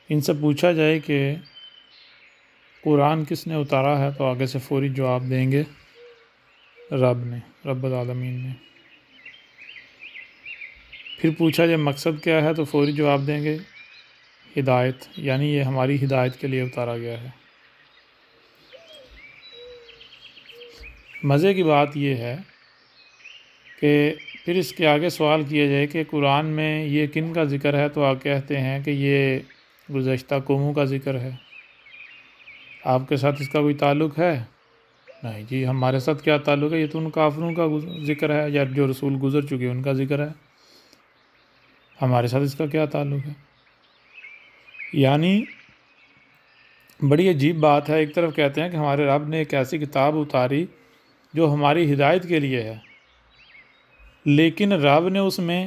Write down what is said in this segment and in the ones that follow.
ان سے پوچھا جائے کہ قرآن کس نے اتارا ہے تو آگے سے فوری جواب دیں گے رب نے، رب العالمین نے۔ پھر پوچھا جائے مقصد کیا ہے تو فوری جواب دیں گے ہدایت، یعنی یہ ہماری ہدایت کے لیے اتارا گیا ہے۔ مزے کی بات یہ ہے کہ پھر اس کے آگے سوال کیا جائے کہ قرآن میں یہ کن کا ذکر ہے تو آپ کہتے ہیں کہ یہ گزشتہ قوموں کا ذکر ہے، آپ کے ساتھ اس کا کوئی تعلق ہے؟ نہیں جی، ہمارے ساتھ کیا تعلق ہے، یہ تو ان کافروں کا ذکر ہے یا جو رسول گزر چکے ان کا ذکر ہے، ہمارے ساتھ اس کا کیا تعلق ہے؟ یعنی بڑی عجیب بات ہے، ایک طرف کہتے ہیں کہ ہمارے رب نے ایک ایسی کتاب اتاری جو ہماری ہدایت کے لیے ہے، لیکن رب نے اس میں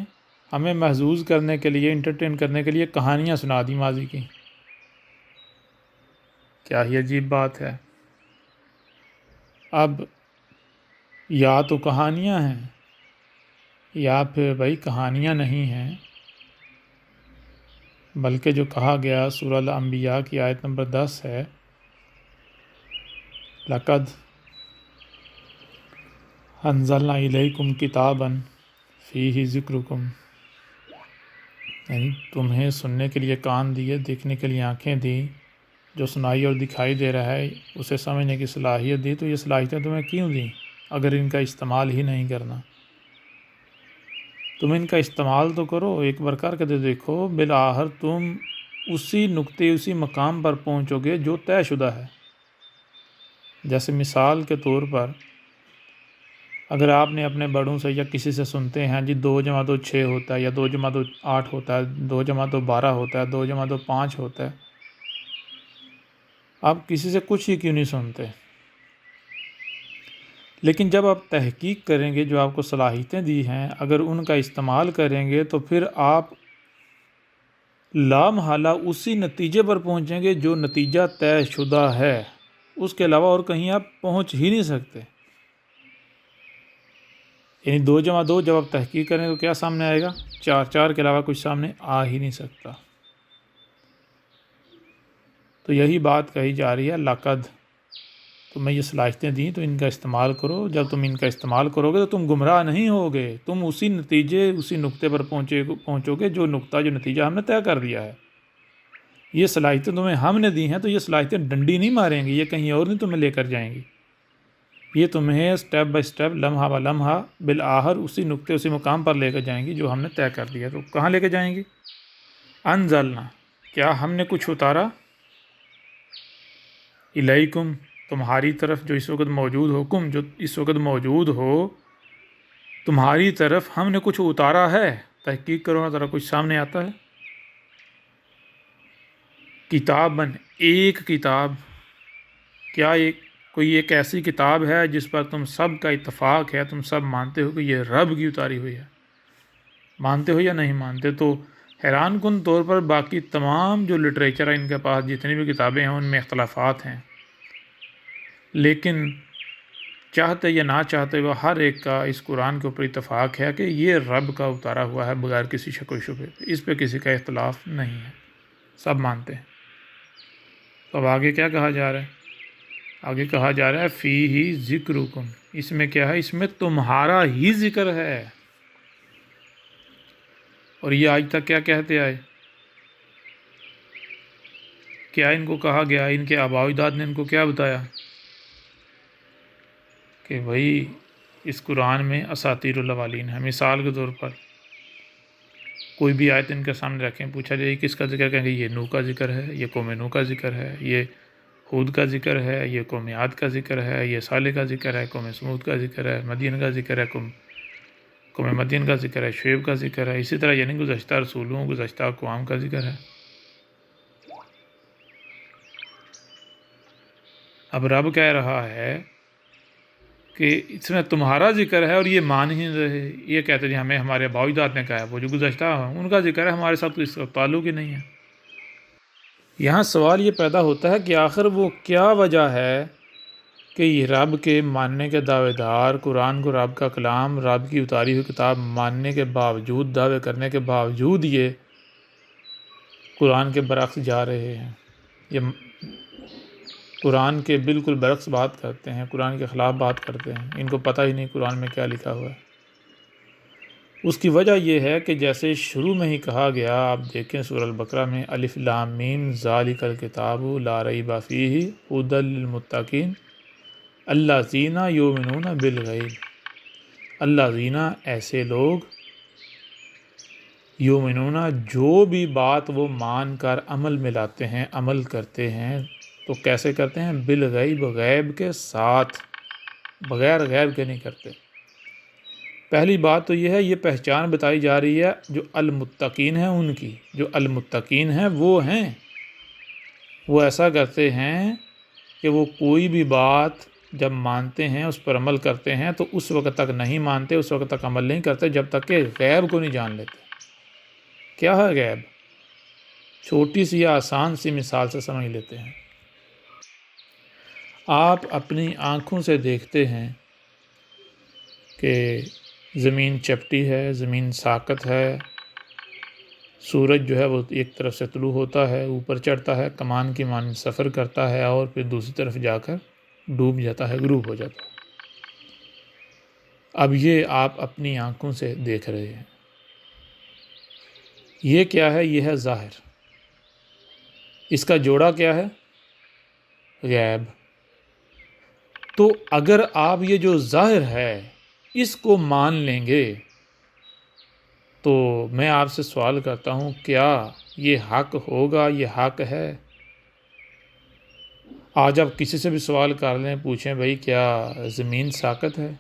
ہمیں محظوظ کرنے کے لیے، انٹرٹین کرنے کے لیے کہانیاں سنا دی ماضی کی۔ کیا ہی عجیب بات ہے۔ اب یا تو کہانیاں ہیں یا پھر بھائی کہانیاں نہیں ہیں، بلکہ جو کہا گیا سورہ الانبیاء کی آیت نمبر 10 ہے، لَقَدْ أَنزَلْنَا إِلَيْكُمْ كِتَابًا فِيهِ ذِكْرُكُمْ، یعنی تمہیں سننے کے لیے کان دیے، دیکھنے کے لیے آنکھیں دیں، جو سنائی اور دکھائی دے رہا ہے اسے سمجھنے کی صلاحیت دی، تو یہ صلاحیتیں تمہیں کیوں دیں اگر ان کا استعمال ہی نہیں کرنا؟ تم ان کا استعمال تو کرو، ایک بار کر کے دیکھو، بالآخر تم اسی نقطے، اسی مقام پر پہنچو گے جو طے شدہ ہے۔ جیسے مثال کے طور پر اگر آپ نے اپنے بڑوں سے یا کسی سے سنتے ہیں جی 2 + 2 6 ہوتا ہے، یا 2 + 2 8 ہوتا ہے، 2 + 2 12 ہوتا ہے، 2 + 2 5 ہوتا ہے، آپ کسی سے کچھ ہی کیوں نہیں سنتے؟ لیکن جب آپ تحقیق کریں گے، جو آپ کو صلاحیتیں دی ہیں اگر ان کا استعمال کریں گے تو پھر آپ لامحالہ اسی نتیجے پر پہنچیں گے جو نتیجہ طے شدہ ہے، اس کے علاوہ اور کہیں آپ پہنچ ہی نہیں سکتے۔ یعنی 2 + 2 جب آپ تحقیق کریں تو کیا سامنے آئے گا؟ 4، 4 کے علاوہ کچھ سامنے آ ہی نہیں سکتا۔ تو یہی بات کہی جا رہی ہے، لقد تمہیں یہ صلاحیتیں دیں تو ان کا استعمال کرو، جب تم ان کا استعمال کرو گے تو تم گمراہ نہیں ہوگے، تم اسی نتیجے، اسی نقطے پر پہنچو گے جو نتیجہ ہم نے طے کر دیا ہے۔ یہ صلاحیتیں تمہیں ہم نے دی ہیں تو یہ صلاحیتیں ڈنڈی نہیں ماریں گی، یہ کہیں اور نہیں تمہیں لے کر جائیں گی، یہ تمہیں سٹیپ بائی سٹیپ، لمحہ بہ لمحہ، بالآخر اسی نقطے، اسی مقام پر لے کر جائیں گی جو ہم نے طے کر دیا۔ تو کہاں لے کے جائیں گی؟ انزلنا، کیا ہم نے کچھ اتارا؟ الیکم، تمہاری طرف جو اس وقت موجود ہو، کم جو اس وقت موجود ہو، تمہاری طرف ہم نے کچھ اتارا ہے؟ تحقیق کرو نا ذرا، کچھ سامنے آتا ہے؟ کتاباً، ایک کتاب، کیا کوئی ایک ایسی کتاب ہے جس پر تم سب کا اتفاق ہے، تم سب مانتے ہو کہ یہ رب کی اتاری ہوئی ہے؟ مانتے ہو یا نہیں مانتے؟ تو حیران کن طور پر باقی تمام جو لٹریچر ہے ان کے پاس، جتنی بھی کتابیں ہیں ان میں اختلافات ہیں، لیکن چاہتے یا نہ چاہتے وہ ہر ایک کا اس قرآن کے اوپر اتفاق ہے کہ یہ رب کا اتارا ہوا ہے بغیر کسی شک و شبہ، اس پہ کسی کا اختلاف نہیں ہے، سب مانتے ہیں۔ تو اب آگے کیا کہا جا رہا ہے؟ آگے کہا جا رہا ہے فیہ ذکرکم، اس میں کیا ہے؟ اس میں تمہارا ہی ذکر ہے۔ اور یہ آج تک کیا کہتے آئے؟ کیا ان کو کہا گیا؟ ان کے آباء و اجداد نے ان کو کیا بتایا کہ بھائی اس قرآن میں اساطیر الاولین ہے؟ مثال کے طور پر کوئی بھی آیت ان کے سامنے رکھیں، پوچھا جائے کس کا ذکر، کہیں گے یہ نوح کا ذکر ہے، یہ قوم نوح کا ذکر ہے، یہ ہود کا ذکر ہے، یہ قوم عاد کا ذکر ہے، یہ صالح کا ذکر ہے، قوم سمود کا ذکر ہے، مدین کا ذکر ہے، قوم مدین کا ذکر ہے، شعیب کا ذکر ہے، اسی طرح یعنی گزشتہ رسولوں، گزشتہ اقوام کا ذکر ہے۔ اب رب کہہ رہا ہے کہ اس میں تمہارا ذکر ہے اور یہ مان ہی نہیں رہے، یہ کہتے ہیں ہمیں ہمارے آباء و اجداد نے کہا ہے، وہ جو گزشتہ ہیں ان کا ذکر ہے، ہمارے ساتھ تو اس کا تعلق ہی نہیں ہے۔ یہاں سوال یہ پیدا ہوتا ہے کہ آخر وہ کیا وجہ ہے کہ یہ رب کے ماننے کے دعوے دار، قرآن کو رب کا کلام، رب کی اتاری ہوئی کتاب ماننے کے باوجود، دعوے کرنے کے باوجود یہ قرآن کے برعکس جا رہے ہیں، یہ قرآن کے بالکل برعکس بات کرتے ہیں، قرآن کے خلاف بات کرتے ہیں، ان کو پتہ ہی نہیں قرآن میں کیا لکھا ہوا ہے۔ اس کی وجہ یہ ہے کہ جیسے شروع میں ہی کہا گیا، آپ دیکھیں سورہ البقرہ میں الف لام میم ذالک الکتاب لا ریب فیہ ھدی للمتقین الذین یؤمنون بالغیب، الذین ایسے لوگ، یؤمنون جو بھی بات وہ مان کر عمل میں لاتے ہیں، عمل کرتے ہیں، تو کیسے کرتے ہیں؟ بالغیب، غیب کے ساتھ، بغیر غیب کے نہیں کرتے۔ پہلی بات تو یہ ہے، یہ پہچان بتائی جا رہی ہے جو المتقین ہیں ان کی، جو المتقین ہیں وہ ایسا کرتے ہیں کہ وہ کوئی بھی بات جب مانتے ہیں اس پر عمل کرتے ہیں تو اس وقت تک نہیں مانتے، اس وقت تک عمل نہیں کرتے جب تک کہ غیب کو نہیں جان لیتے۔ کیا ہے غیب؟ چھوٹی سی یا آسان سی مثال سے سمجھ لیتے ہیں۔ آپ اپنی آنکھوں سے دیکھتے ہیں کہ زمین چپٹی ہے، زمین ساکت ہے، سورج جو ہے وہ ایک طرف سے طلوع ہوتا ہے، اوپر چڑھتا ہے، کمان کی مانند سفر کرتا ہے اور پھر دوسری طرف جا کر ڈوب جاتا ہے، غروب ہو جاتا ہے۔ اب یہ آپ اپنی آنکھوں سے دیکھ رہے ہیں۔ یہ کیا ہے؟ یہ ہے ظاہر۔ اس کا جوڑا کیا ہے؟ غیب۔ تو اگر آپ یہ جو ظاہر ہے اس کو مان لیں گے تو میں آپ سے سوال کرتا ہوں، کیا یہ حق ہوگا؟ یہ حق ہے؟ آج آپ کسی سے بھی سوال کر لیں، پوچھیں بھائی کیا زمین ساکت ہے؟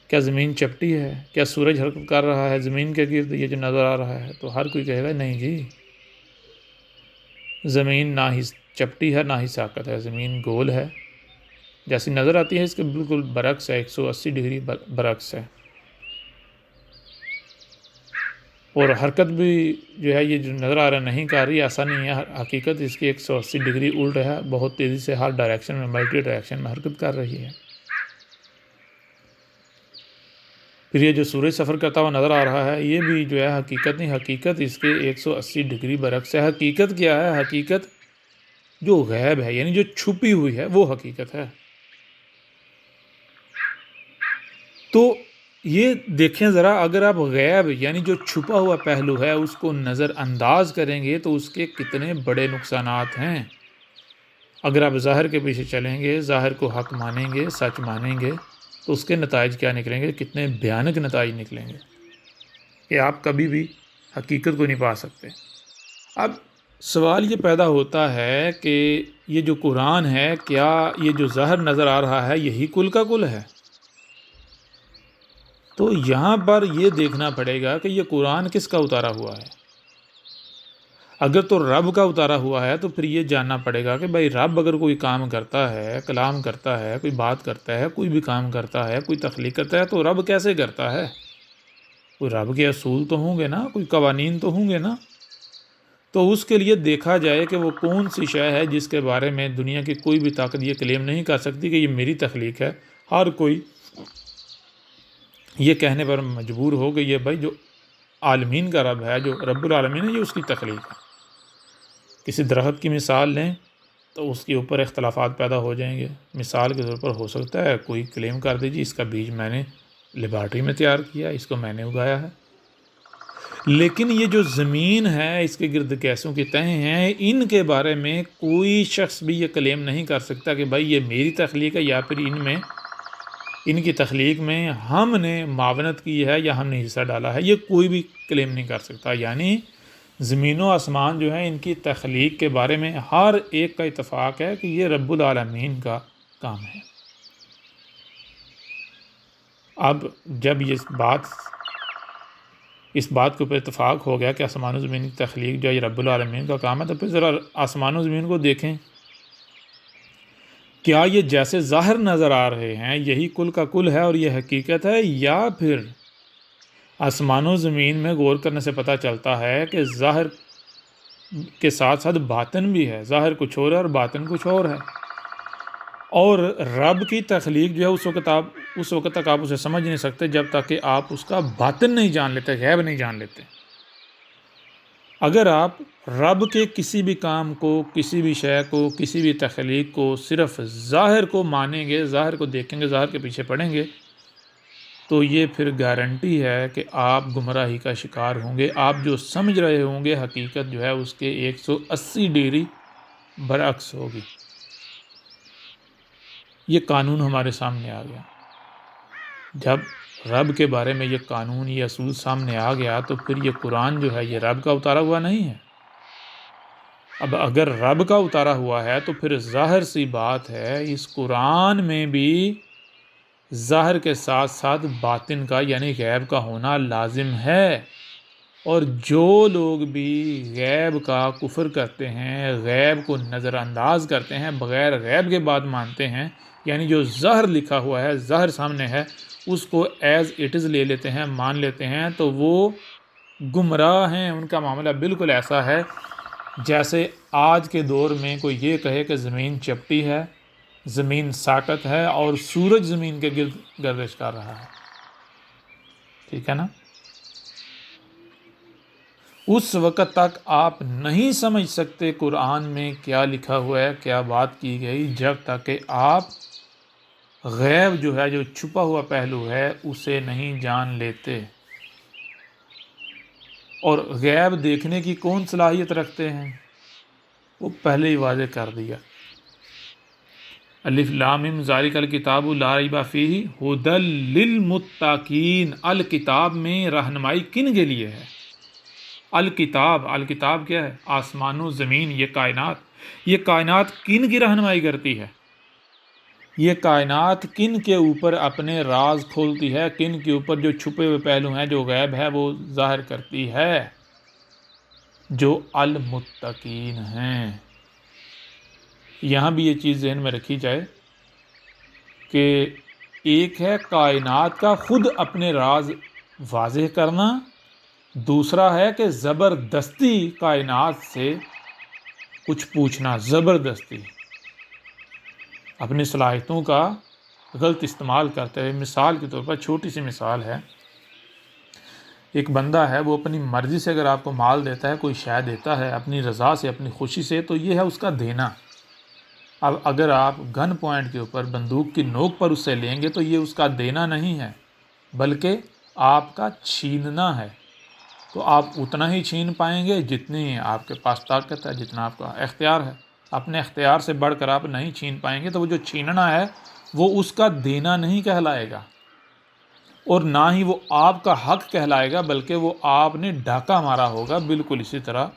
کیا زمین چپٹی ہے؟ کیا سورج حرکت کر رہا ہے زمین کے گرد یہ جو نظر آ رہا ہے؟ تو ہر کوئی کہے گا نہیں جی، زمین نہ ہی چپٹی ہے نہ ہی ساکت ہے، زمین گول ہے، جیسی نظر آتی ہے اس کے بالکل برعکس ہے، 180 ڈگری برعکس ہے، اور حرکت بھی جو ہے یہ جو نظر آ رہا نہیں کر رہی، ایسا نہیں ہے، حقیقت اس کی 180 ڈگری الٹ ہے، بہت تیزی سے ہر ڈائریکشن میں، ملٹی ڈائریکشن میں حرکت کر رہی ہے۔ پھر یہ جو سورج سفر کرتا ہوا نظر آ رہا ہے یہ بھی جو ہے حقیقت نہیں، حقیقت اس کے 180 ڈگری برعکس ہے۔ حقیقت کیا ہے؟ حقیقت جو غیب ہے، یعنی جو چھپی ہوئی ہے وہ حقیقت ہے۔ تو یہ دیکھیں ذرا، اگر آپ غیب یعنی جو چھپا ہوا پہلو ہے اس کو نظر انداز کریں گے تو اس کے کتنے بڑے نقصانات ہیں۔ اگر آپ ظاہر کے پیچھے چلیں گے، ظاہر کو حق مانیں گے، سچ مانیں گے، تو اس کے نتائج کیا نکلیں گے؟ کتنے بھیانک نتائج نکلیں گے کہ آپ کبھی بھی حقیقت کو نہیں پا سکتے۔ اب سوال یہ پیدا ہوتا ہے کہ یہ جو قرآن ہے، کیا یہ جو ظاہر نظر آ رہا ہے یہی کل کا کل ہے؟ تو یہاں پر یہ دیکھنا پڑے گا کہ یہ قرآن کس کا اتارا ہوا ہے۔ اگر تو رب کا اتارا ہوا ہے تو پھر یہ جاننا پڑے گا کہ بھائی رب اگر کوئی کام کرتا ہے، کلام کرتا ہے، کوئی بات کرتا ہے، کوئی بھی کام کرتا ہے، کوئی تخلیق کرتا ہے، تو رب کیسے کرتا ہے؟ کوئی رب کے اصول تو ہوں گے نا، کوئی قوانین تو ہوں گے نا۔ تو اس کے لیے دیکھا جائے کہ وہ کون سی شے ہے جس کے بارے میں دنیا کی کوئی بھی طاقت یہ کلیم نہیں کر سکتی کہ یہ میری تخلیق ہے۔ ہر کوئی یہ کہنے پر مجبور ہو کہ یہ بھائی جو عالمین کا رب ہے، جو رب العالمین ہے، یہ اس کی تخلیق ہے۔ کسی درخت کی مثال لیں تو اس کے اوپر اختلافات پیدا ہو جائیں گے۔ مثال کے طور پر ہو سکتا ہے کوئی کلیم کر دیجیے اس کا بیج میں نے لیبارٹری میں تیار کیا، اس کو میں نے اگایا ہے، لیکن یہ جو زمین ہے، اس کے گرد گیسوں کی تہیں ہیں، ان کے بارے میں کوئی شخص بھی یہ کلیم نہیں کر سکتا کہ بھائی یہ میری تخلیق ہے یا پھر ان کی تخلیق میں ہم نے معاونت کی ہے یا ہم نے حصہ ڈالا ہے، یہ کوئی بھی کلیم نہیں کر سکتا۔ یعنی زمین و آسمان جو ہیں ان کی تخلیق کے بارے میں ہر ایک کا اتفاق ہے کہ یہ رب العالمین کا کام ہے۔ اب جب اس بات کے اوپر اتفاق ہو گیا کہ آسمان و زمین کی تخلیق جو ہے یہ رب العالمین کا کام ہے، تو پھر ذرا آسمان و زمین کو دیکھیں، کیا یہ جیسے ظاہر نظر آ رہے ہیں یہی کل کا کل ہے اور یہ حقیقت ہے، یا پھر آسمان و زمین میں غور کرنے سے پتہ چلتا ہے کہ ظاہر کے ساتھ ساتھ باطن بھی ہے، ظاہر کچھ اور ہے اور باطن کچھ اور ہے، اور رب کی تخلیق جو ہے اس وقت تک آپ اسے سمجھ نہیں سکتے جب تک کہ آپ اس کا باطن نہیں جان لیتے، غیب نہیں جان لیتے۔ اگر آپ رب کے کسی بھی کام کو، کسی بھی شے کو، کسی بھی تخلیق کو صرف ظاہر کو مانیں گے، ظاہر کو دیکھیں گے، ظاہر کے پیچھے پڑیں گے، تو یہ پھر گارنٹی ہے کہ آپ گمراہی کا شکار ہوں گے۔ آپ جو سمجھ رہے ہوں گے حقیقت جو ہے اس کے 180 ڈگری برعکس ہوگی۔ یہ قانون ہمارے سامنے آ گیا۔ جب رب کے بارے میں یہ قانون، یہ اصول سامنے آ گیا تو پھر یہ قرآن جو ہے یہ رب کا اتارا ہوا نہیں ہے۔ اب اگر رب کا اتارا ہوا ہے تو پھر ظاہر سی بات ہے اس قرآن میں بھی ظاہر کے ساتھ ساتھ باطن کا یعنی غیب کا ہونا لازم ہے۔ اور جو لوگ بھی غیب کا کفر کرتے ہیں، غیب کو نظر انداز کرتے ہیں، بغیر غیب کے بات مانتے ہیں، یعنی جو ظاہر لکھا ہوا ہے، ظاہر سامنے ہے، اس کو ایز اٹ از لے لیتے ہیں، مان لیتے ہیں، تو وہ گمراہ ہیں۔ ان کا معاملہ بالکل ایسا ہے جیسے آج کے دور میں کوئی یہ کہے کہ زمین چپٹی ہے، زمین ساکت ہے اور سورج زمین کے گرد گردش کر رہا ہے۔ ٹھیک ہے نا؟ اس وقت تک آپ نہیں سمجھ سکتے قرآن میں کیا لکھا ہوا ہے، کیا بات کی گئی، جب تک کہ آپ غیب جو ہے، جو چھپا ہوا پہلو ہے، اسے نہیں جان لیتے۔ اور غیب دیکھنے کی کون صلاحیت رکھتے ہیں؟ وہ پہلے ہی واضح کر دیا۔ الف لام میم ذالک الکتاب لا ریب فیہ ھدی للمتقین۔ الکتاب میں رہنمائی کن کے لیے ہے؟ الکتاب، الکتاب کیا ہے؟ آسمان و زمین، یہ کائنات۔ یہ کائنات کن کی رہنمائی کرتی ہے؟ یہ کائنات کن کے اوپر اپنے راز کھولتی ہے؟ کن کے اوپر جو چھپے ہوئے پہلو ہیں، جو غیب ہے، وہ ظاہر کرتی ہے؟ جو المتقین ہیں۔ یہاں بھی یہ چیز ذہن میں رکھی جائے کہ ایک ہے کائنات کا خود اپنے راز واضح کرنا، دوسرا ہے کہ زبردستی کائنات سے کچھ پوچھنا، زبردستی اپنی صلاحیتوں کا غلط استعمال کرتے ہوئے۔ مثال کے طور پر چھوٹی سی مثال ہے، ایک بندہ ہے، وہ اپنی مرضی سے اگر آپ کو مال دیتا ہے، کوئی شے دیتا ہے اپنی رضا سے، اپنی خوشی سے، تو یہ ہے اس کا دینا۔ اب اگر آپ گن پوائنٹ کے اوپر بندوق کی نوک پر اس سے لیں گے تو یہ اس کا دینا نہیں ہے بلکہ آپ کا چھیننا ہے۔ تو آپ اتنا ہی چھین پائیں گے جتنی آپ کے پاس طاقت ہے، جتنا آپ کا اختیار ہے۔ اپنے اختیار سے بڑھ کر آپ نہیں چھین پائیں گے، تو وہ جو چھیننا ہے وہ اس کا دینا نہیں کہلائے گا، اور نہ ہی وہ آپ کا حق کہلائے گا، بلکہ وہ آپ نے ڈاکہ مارا ہوگا۔ بالکل اسی طرح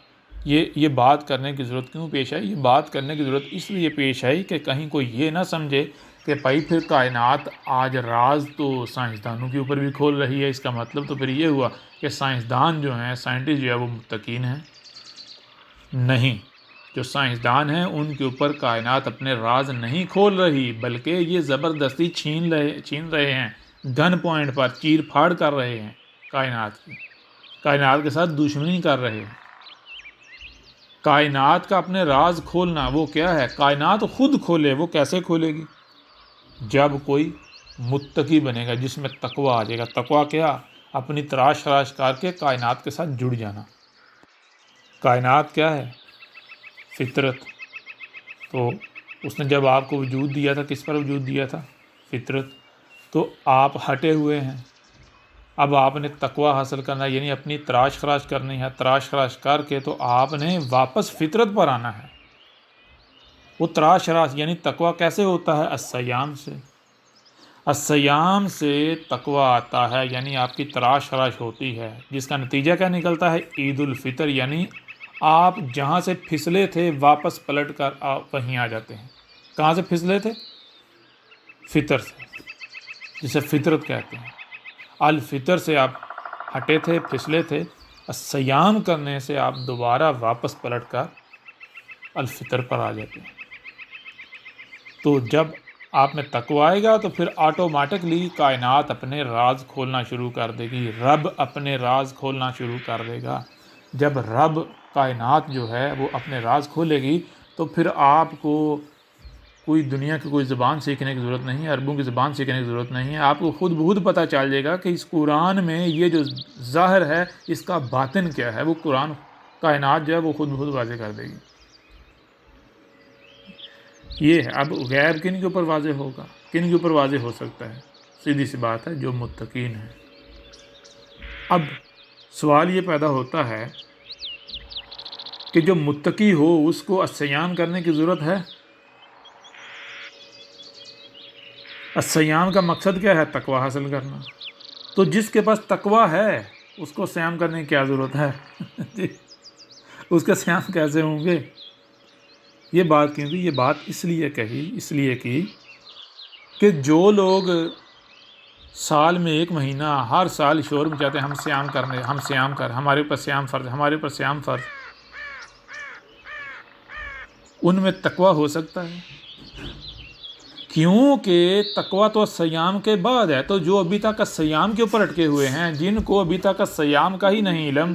یہ بات کرنے کی ضرورت کیوں پیش آئی؟ یہ بات کرنے کی ضرورت اس لیے پیش آئی کہ کہیں کوئی یہ نہ سمجھے کہ بھائی پھر کائنات آج راز تو سائنسدانوں کے اوپر بھی کھول رہی ہے، اس کا مطلب تو پھر یہ ہوا کہ سائنسدان جو ہیں، سائنٹسٹ جو ہے، وہ متقین ہیں؟ نہیں، جو سائنسدان ہیں ان کے اوپر کائنات اپنے راز نہیں کھول رہی، بلکہ یہ زبردستی چھین رہے ہیں، گن پوائنٹ پر چیر پھاڑ کر رہے ہیں کائنات کی، کائنات کے ساتھ دشمنی کر رہے ہیں۔ کائنات کا اپنے راز کھولنا وہ کیا ہے؟ کائنات خود کھولے، وہ کیسے کھولے گی؟ جب کوئی متقی بنے گا، جس میں تقویٰ آ جائے گا۔ تقویٰ کیا؟ اپنی تراش کر کے کائنات کے ساتھ جڑ جانا۔ کائنات کیا ہے؟ فطرت۔ تو اس نے جب آپ کو وجود دیا تھا، کس پر وجود دیا تھا؟ فطرت۔ تو آپ ہٹے ہوئے ہیں، اب آپ نے تقویٰ حاصل کرنا ہے، یعنی اپنی تراش خراش کرنی ہے۔ تراش خراش کر کے تو آپ نے واپس فطرت پر آنا ہے۔ وہ تراش خراش یعنی تقویٰ کیسے ہوتا ہے؟ الصیام سے۔ الصیام سے تقویٰ آتا ہے، یعنی آپ کی تراش خراش ہوتی ہے، جس کا نتیجہ کیا نکلتا ہے؟ عید الفطر، یعنی آپ جہاں سے پھسلے تھے واپس پلٹ کر آپ وہیں آ جاتے ہیں۔ کہاں سے پھسلے تھے؟ فطر سے، جسے فطرت کہتے ہیں۔ الفطر سے آپ ہٹے تھے، پھسلے تھے، الصیام کرنے سے آپ دوبارہ واپس پلٹ کر الفطر پر آ جاتے ہیں۔ تو جب آپ میں تقویٰ آئے گا تو پھر آٹومیٹکلی کائنات اپنے راز کھولنا شروع کر دے گی، رب اپنے راز کھولنا شروع کر دے گا۔ جب رب کائنات جو ہے وہ اپنے راز کھولے گی تو پھر آپ کو کوئی دنیا کی کوئی زبان سیکھنے کی ضرورت نہیں ہے، عربوں کی زبان سیکھنے کی ضرورت نہیں ہے۔ آپ کو خود بخود پتہ چل جائے گا کہ اس قرآن میں یہ جو ظاہر ہے اس کا باطن کیا ہے۔ وہ قرآن کائنات جو ہے وہ خود بخود واضح کر دے گی. یہ ہے. اب غیب کن کے اوپر واضح ہوگا؟ کن کے اوپر واضح ہو سکتا ہے؟ سیدھی سی بات ہے، جو متقین ہیں. اب سوال یہ پیدا ہوتا ہے کہ جو متقی ہو اس کو الصیام کرنے کی ضرورت ہے؟ الصیام کا مقصد کیا ہے؟ تقوی حاصل کرنا. تو جس کے پاس تقوی ہے اس کو صیام کرنے کی کیا ضرورت ہے؟ اس کے صیام کیسے ہوں گے؟ یہ بات کیوں کہ یہ بات اس لیے کی کہ جو لوگ سال میں ایک مہینہ ہر سال شور مچاتے ہیں ہم سیام کر، ہمارے اوپر سیام فرض، ان میں تقوی ہو سکتا ہے؟ کیونکہ تقوی تو سیام کے بعد ہے. تو جو ابھی تک سیام کے اوپر اٹکے ہوئے ہیں، جن کو ابھی تک سیام کا ہی نہیں علم،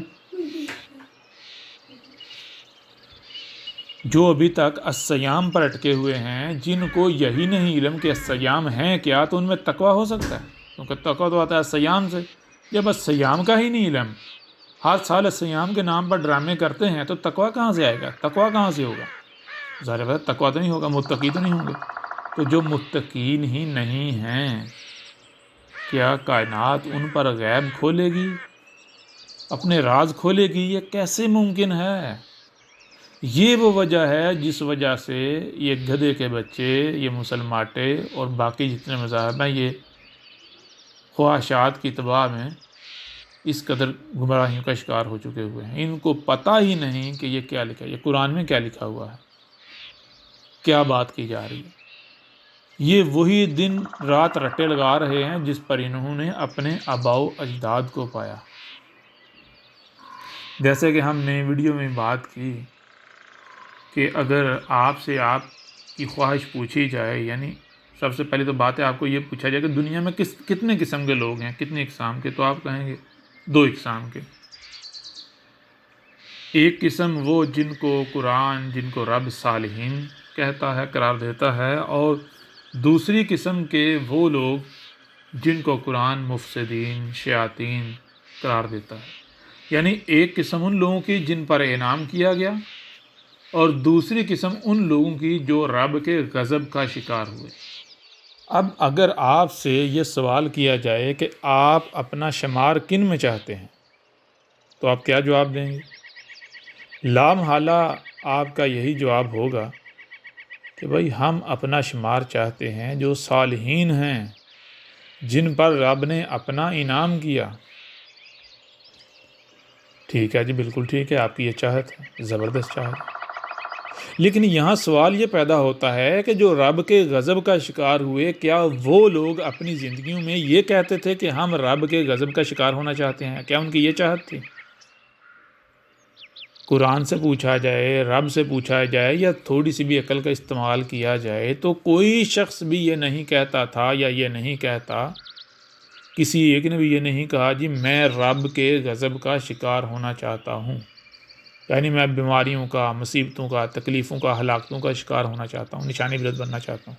جو ابھی تک الصیام پر اٹکے ہوئے ہیں، جن کو یہی نہیں علم کہ الصیام ہیں کیا، تو ان میں تقوی ہو سکتا ہے؟ کیونکہ تقوی تو آتا ہے الصیام سے. جب الصیام کا ہی نہیں علم، ہر سال الصیام کے نام پر ڈرامے کرتے ہیں، تو تقوی کہاں سے آئے گا؟ تقوی کہاں سے ہوگا؟ ظاہر بات تقوی تو نہیں ہوگا، متقی تو نہیں ہوں گے. تو جو متقین ہی نہیں ہیں، کیا کائنات ان پر غیب کھولے گی، اپنے راز کھولے گی؟ یہ کیسے ممکن ہے؟ یہ وہ وجہ ہے جس وجہ سے یہ گدھے کے بچے، یہ مسلماٹے اور باقی جتنے مذاہب ہیں، یہ خواہشات کی اتباع میں اس قدر گمراہیوں کا شکار ہو چکے ہوئے ہیں. ان کو پتہ ہی نہیں کہ یہ کیا لکھا ہے، یہ قرآن میں کیا لکھا ہوا ہے، کیا بات کی جا رہی ہے. یہ وہی دن رات رٹے لگا رہے ہیں جس پر انہوں نے اپنے آباء و اجداد کو پایا. جیسے کہ ہم نے ویڈیو میں بات کی کہ اگر آپ سے آپ کی خواہش پوچھی جائے، یعنی سب سے پہلے تو بات ہے آپ کو یہ پوچھا جائے کہ دنیا میں کتنے قسم کے لوگ ہیں، کتنے اقسام کے، تو آپ کہیں گے 2 اقسام کے. ایک قسم وہ جن کو قرآن، جن کو رب صالحین کہتا ہے، قرار دیتا ہے، اور دوسری قسم کے وہ لوگ جن کو قرآن مفسدین، شیاطین قرار دیتا ہے. یعنی ایک قسم ان لوگوں کی جن پر انعام کیا گیا، اور دوسری قسم ان لوگوں کی جو رب کے غضب کا شکار ہوئے. اب اگر آپ سے یہ سوال کیا جائے کہ آپ اپنا شمار کن میں چاہتے ہیں، تو آپ کیا جواب دیں گے؟ لامحالہ آپ کا یہی جواب ہوگا کہ بھائی ہم اپنا شمار چاہتے ہیں جو صالحین ہیں، جن پر رب نے اپنا انعام کیا. ٹھیک ہے جی، بالکل ٹھیک ہے، آپ کی یہ چاہت ہے، زبردست چاہت ہے. لیکن یہاں سوال یہ پیدا ہوتا ہے کہ جو رب کے غضب کا شکار ہوئے، کیا وہ لوگ اپنی زندگیوں میں یہ کہتے تھے کہ ہم رب کے غضب کا شکار ہونا چاہتے ہیں؟ کیا ان کی یہ چاہت تھی؟ قرآن سے پوچھا جائے، رب سے پوچھا جائے، یا تھوڑی سی بھی عقل کا استعمال کیا جائے، تو کوئی شخص بھی یہ نہیں کہتا تھا، یا یہ نہیں کہتا، کسی ایک نے بھی یہ نہیں کہا جی میں رب کے غضب کا شکار ہونا چاہتا ہوں، یعنی میں بیماریوں کا، مصیبتوں کا، تکلیفوں کا، ہلاکتوں کا شکار ہونا چاہتا ہوں، نشانی عبرت بننا چاہتا ہوں.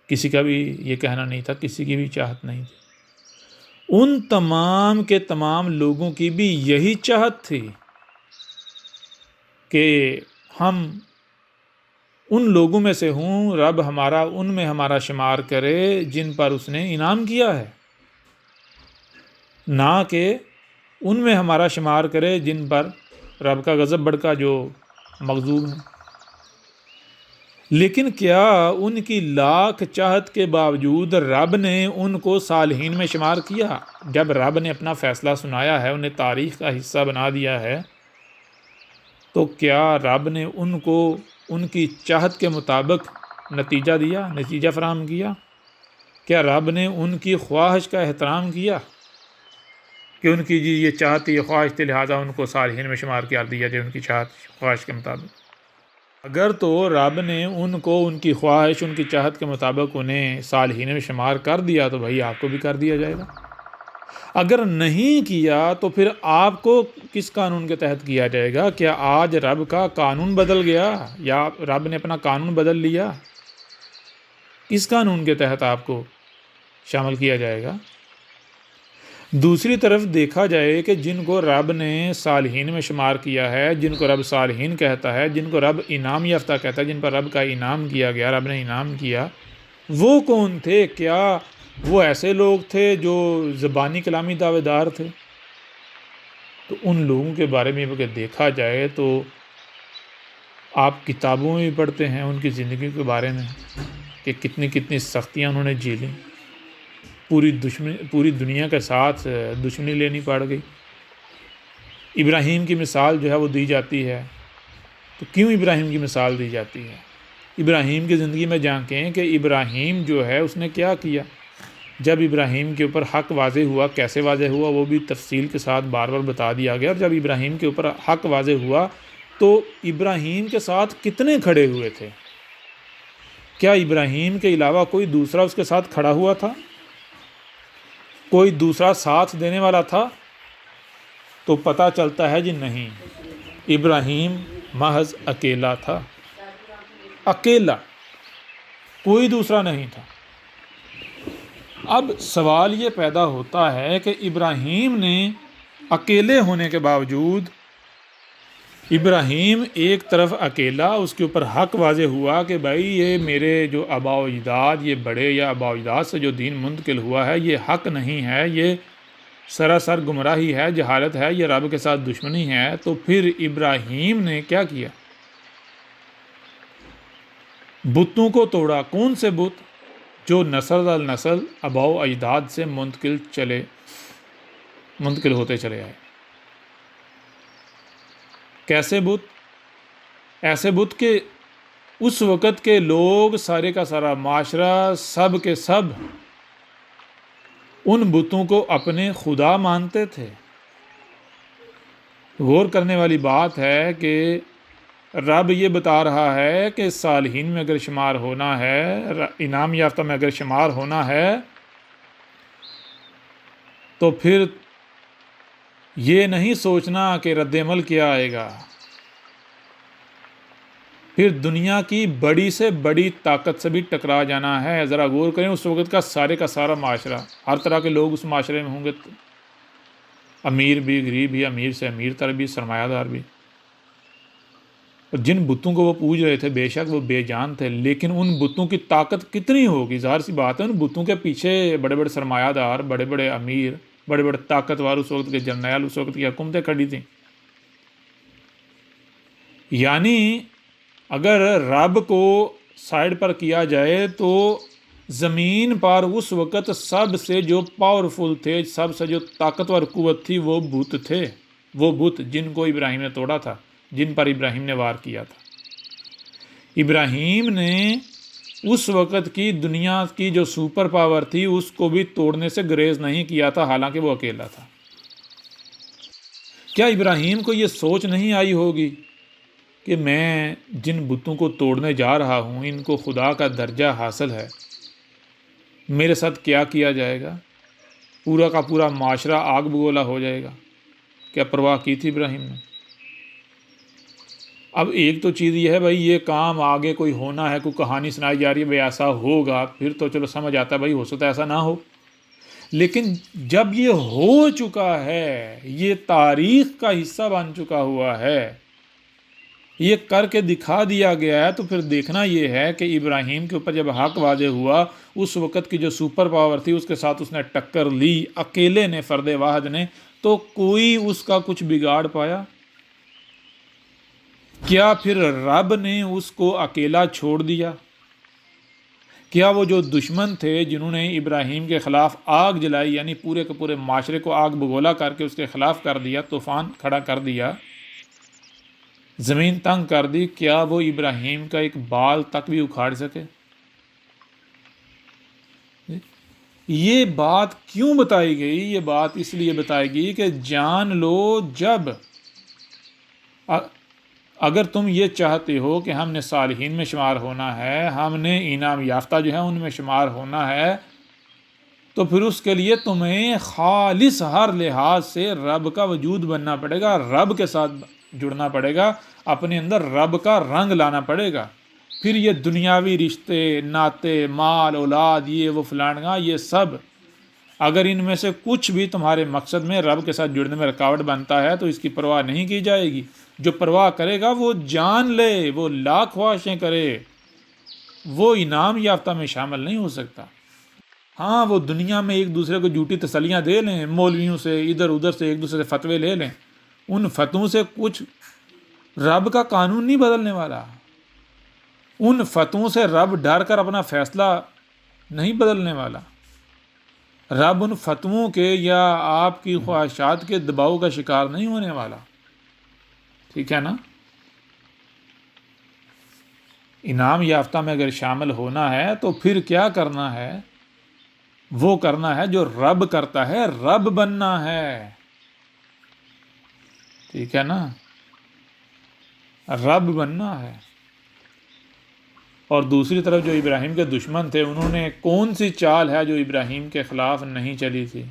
کسی کا بھی یہ کہنا نہیں تھا، کسی کی بھی چاہت نہیں تھی. ان تمام کے تمام لوگوں کی بھی یہی چاہت تھی کہ ہم ان لوگوں میں سے ہوں، رب ہمارا ان میں ہمارا شمار کرے جن پر اس نے انعام کیا ہے، نہ کہ ان میں ہمارا شمار کرے جن پر رب کا غضب بڑکا، جو مغضوب ہیں. لیکن کیا ان کی لاکھ چاہت کے باوجود رب نے ان کو صالحین میں شمار کیا؟ جب رب نے اپنا فیصلہ سنایا ہے، انہیں تاریخ کا حصہ بنا دیا ہے، تو کیا رب نے ان کو ان کی چاہت کے مطابق نتیجہ فراہم کیا؟ کیا رب نے ان کی خواہش کا احترام کیا کہ ان کی یہ چاہت یہ خواہش تھی، لہٰذا ان کو صالحین میں شمار کر دیا جائے ان کی چاہت خواہش کے مطابق؟ اگر تو رب نے ان کو ان کی خواہش، ان کی چاہت کے مطابق انہیں صالحین میں شمار کر دیا، تو بھائی آپ کو بھی کر دیا جائے گا. اگر نہیں کیا تو پھر آپ کو کس قانون کے تحت کیا جائے گا؟ کیا آج رب کا قانون بدل گیا، یا رب نے اپنا قانون بدل لیا؟ کس قانون کے تحت آپ کو شامل کیا جائے گا؟ دوسری طرف دیکھا جائے کہ جن کو رب نے صالحین میں شمار کیا ہے، جن کو رب صالحین کہتا ہے، جن کو رب انعام یافتہ کہتا ہے، جن پر رب کا انعام کیا گیا، رب نے انعام کیا، وہ کون تھے؟ کیا وہ ایسے لوگ تھے جو زبانی کلامی دعوے دار تھے؟ تو ان لوگوں کے بارے میں اگر دیکھا جائے تو آپ کتابوں میں بھی پڑھتے ہیں ان کی زندگی کے بارے میں کہ کتنی کتنی سختیاں انہوں نے جھیلیں، پوری دنیا کے ساتھ دشمنی لینی پڑ گئی۔ ابراہیم کی مثال جو ہے وہ دی جاتی ہے، تو کیوں ابراہیم کی مثال دی جاتی ہے؟ ابراہیم کی زندگی میں جانیں کہ ابراہیم جو ہے اس نے کیا کیا؟ جب ابراہیم کے اوپر حق واضح ہوا، کیسے واضح ہوا وہ بھی تفصیل کے ساتھ بار بار بتا دیا گیا، اور جب ابراہیم کے اوپر حق واضح ہوا تو ابراہیم کے ساتھ کتنے کھڑے ہوئے تھے؟ کیا ابراہیم کے علاوہ کوئی دوسرا اس کے ساتھ کھڑا ہوا تھا؟ کوئی دوسرا ساتھ دینے والا تھا؟ تو پتہ چلتا ہے جی نہیں، ابراہیم محض اکیلا تھا، اکیلا، کوئی دوسرا نہیں تھا۔ اب سوال یہ پیدا ہوتا ہے کہ ابراہیم نے اکیلے ہونے کے باوجود، ابراہیم ایک طرف اکیلا، اس کے اوپر حق واضح ہوا کہ بھائی یہ میرے جو آباء و اجداد، یہ بڑے یا آباء و اجداد سے جو دین منتقل ہوا ہے یہ حق نہیں ہے، یہ سراسر گمراہی ہے، جہالت ہے، یہ رب کے ساتھ دشمنی ہے۔ تو پھر ابراہیم نے کیا کیا؟ بتوں کو توڑا۔ کون سے بت؟ جو نسل در نسل آباء و اجداد سے منتقل ہوتے چلے آئے۔ کیسے بت؟ ایسے بت کہ اس وقت کے لوگ، سارے کا سارا معاشرہ، سب کے سب ان بتوں کو اپنے خدا مانتے تھے۔ غور کرنے والی بات ہے کہ رب یہ بتا رہا ہے کہ صالحین میں اگر شمار ہونا ہے، انعام یافتہ میں اگر شمار ہونا ہے، تو پھر یہ نہیں سوچنا کہ رد عمل کیا آئے گا، پھر دنیا کی بڑی سے بڑی طاقت سے بھی ٹکرا جانا ہے۔ ذرا غور کریں، اس وقت کا سارے کا سارا معاشرہ، ہر طرح کے لوگ اس معاشرے میں ہوں گے، امیر بھی، غریب بھی، امیر سے امیر تر بھی، سرمایہ دار بھی۔ اور جن بتوں کو وہ پوج رہے تھے بے شک وہ بے جان تھے، لیکن ان بتوں کی طاقت کتنی ہوگی؟ ظاہر سی بات ہے ان بتوں کے پیچھے بڑے بڑے سرمایہ دار، بڑے بڑے امیر، بڑے بڑے طاقتور، اس وقت کے جرنیل، اس وقت کی حکومتیں کھڑی تھیں۔ یعنی اگر رب کو سائڈ پر کیا جائے تو زمین پر اس وقت سب سے جو پاورفل تھے، سب سے جو طاقتور قوت تھی، وہ بت تھے، وہ بت جن کو ابراہیم نے توڑا تھا، جن پر ابراہیم نے وار کیا تھا۔ ابراہیم نے اس وقت کی دنیا کی جو سپر پاور تھی اس کو بھی توڑنے سے گریز نہیں کیا تھا، حالانکہ وہ اکیلا تھا۔ کیا ابراہیم کو یہ سوچ نہیں آئی ہوگی کہ میں جن بتوں کو توڑنے جا رہا ہوں ان کو خدا کا درجہ حاصل ہے، میرے ساتھ کیا کیا جائے گا؟ پورا کا پورا معاشرہ آگ بگولا ہو جائے گا۔ کیا پرواہ کی تھی ابراہیم نے؟ اب ایک تو چیز یہ ہے بھائی یہ کام آگے کوئی ہونا ہے، کوئی کہانی سنائی جا رہی ہے بھائی ایسا ہوگا، پھر تو چلو سمجھ آتا ہے بھائی ہو سکتا ہے ایسا نہ ہو، لیکن جب یہ ہو چکا ہے، یہ تاریخ کا حصہ بن چکا ہوا ہے، یہ کر کے دکھا دیا گیا ہے، تو پھر دیکھنا یہ ہے کہ ابراہیم کے اوپر جب حق واضح ہوا، اس وقت کی جو سپر پاور تھی اس کے ساتھ اس نے ٹکر لی، اکیلے نے، فرد واحد نے، تو کوئی اس کا کچھ بگاڑ پایا؟ کیا پھر رب نے اس کو اکیلا چھوڑ دیا؟ کیا وہ جو دشمن تھے جنہوں نے ابراہیم کے خلاف آگ جلائی، یعنی پورے کے پورے معاشرے کو آگ بگولا کر کے اس کے خلاف کر دیا، طوفان کھڑا کر دیا، زمین تنگ کر دی، کیا وہ ابراہیم کا ایک بال تک بھی اکھاڑ سکے؟ یہ بات کیوں بتائی گئی؟ یہ بات اس لیے بتائی گئی کہ جان لو، جب اگر تم یہ چاہتے ہو کہ ہم نے صالحین میں شمار ہونا ہے، ہم نے انعام یافتہ جو ہے ان میں شمار ہونا ہے، تو پھر اس کے لیے تمہیں خالص ہر لحاظ سے رب کا وجود بننا پڑے گا، رب کے ساتھ جڑنا پڑے گا، اپنے اندر رب کا رنگ لانا پڑے گا۔ پھر یہ دنیاوی رشتے، ناطے، مال، اولاد، یہ وہ فلانگاں، یہ سب اگر ان میں سے کچھ بھی تمہارے مقصد میں رب کے ساتھ جڑنے میں رکاوٹ بنتا ہے تو اس کی پرواہ نہیں کی جائے گی۔ جو پرواہ کرے گا وہ جان لے، وہ لاکھ خواہشیں کرے، وہ انعام یافتہ میں شامل نہیں ہو سکتا۔ ہاں، وہ دنیا میں ایک دوسرے کو جھوٹی تسلیاں دے لیں، مولویوں سے ادھر ادھر سے ایک دوسرے سے فتوے لے لیں، ان فتووں سے کچھ رب کا قانون نہیں بدلنے والا۔ ان فتووں سے رب ڈر کر اپنا فیصلہ نہیں بدلنے والا۔ رب ان فتووں کے یا آپ کی خواہشات کے دباؤ کا شکار نہیں ہونے والا۔ ٹھیک ہے نا؟ انعام یافتہ میں اگر شامل ہونا ہے تو پھر کیا کرنا ہے؟ وہ کرنا ہے جو رب کرتا ہے، رب بننا ہے۔ ٹھیک ہے نا؟ رب بننا ہے۔ اور دوسری طرف جو ابراہیم کے دشمن تھے، انہوں نے کون سی چال ہے جو ابراہیم کے خلاف نہیں چلی تھی؟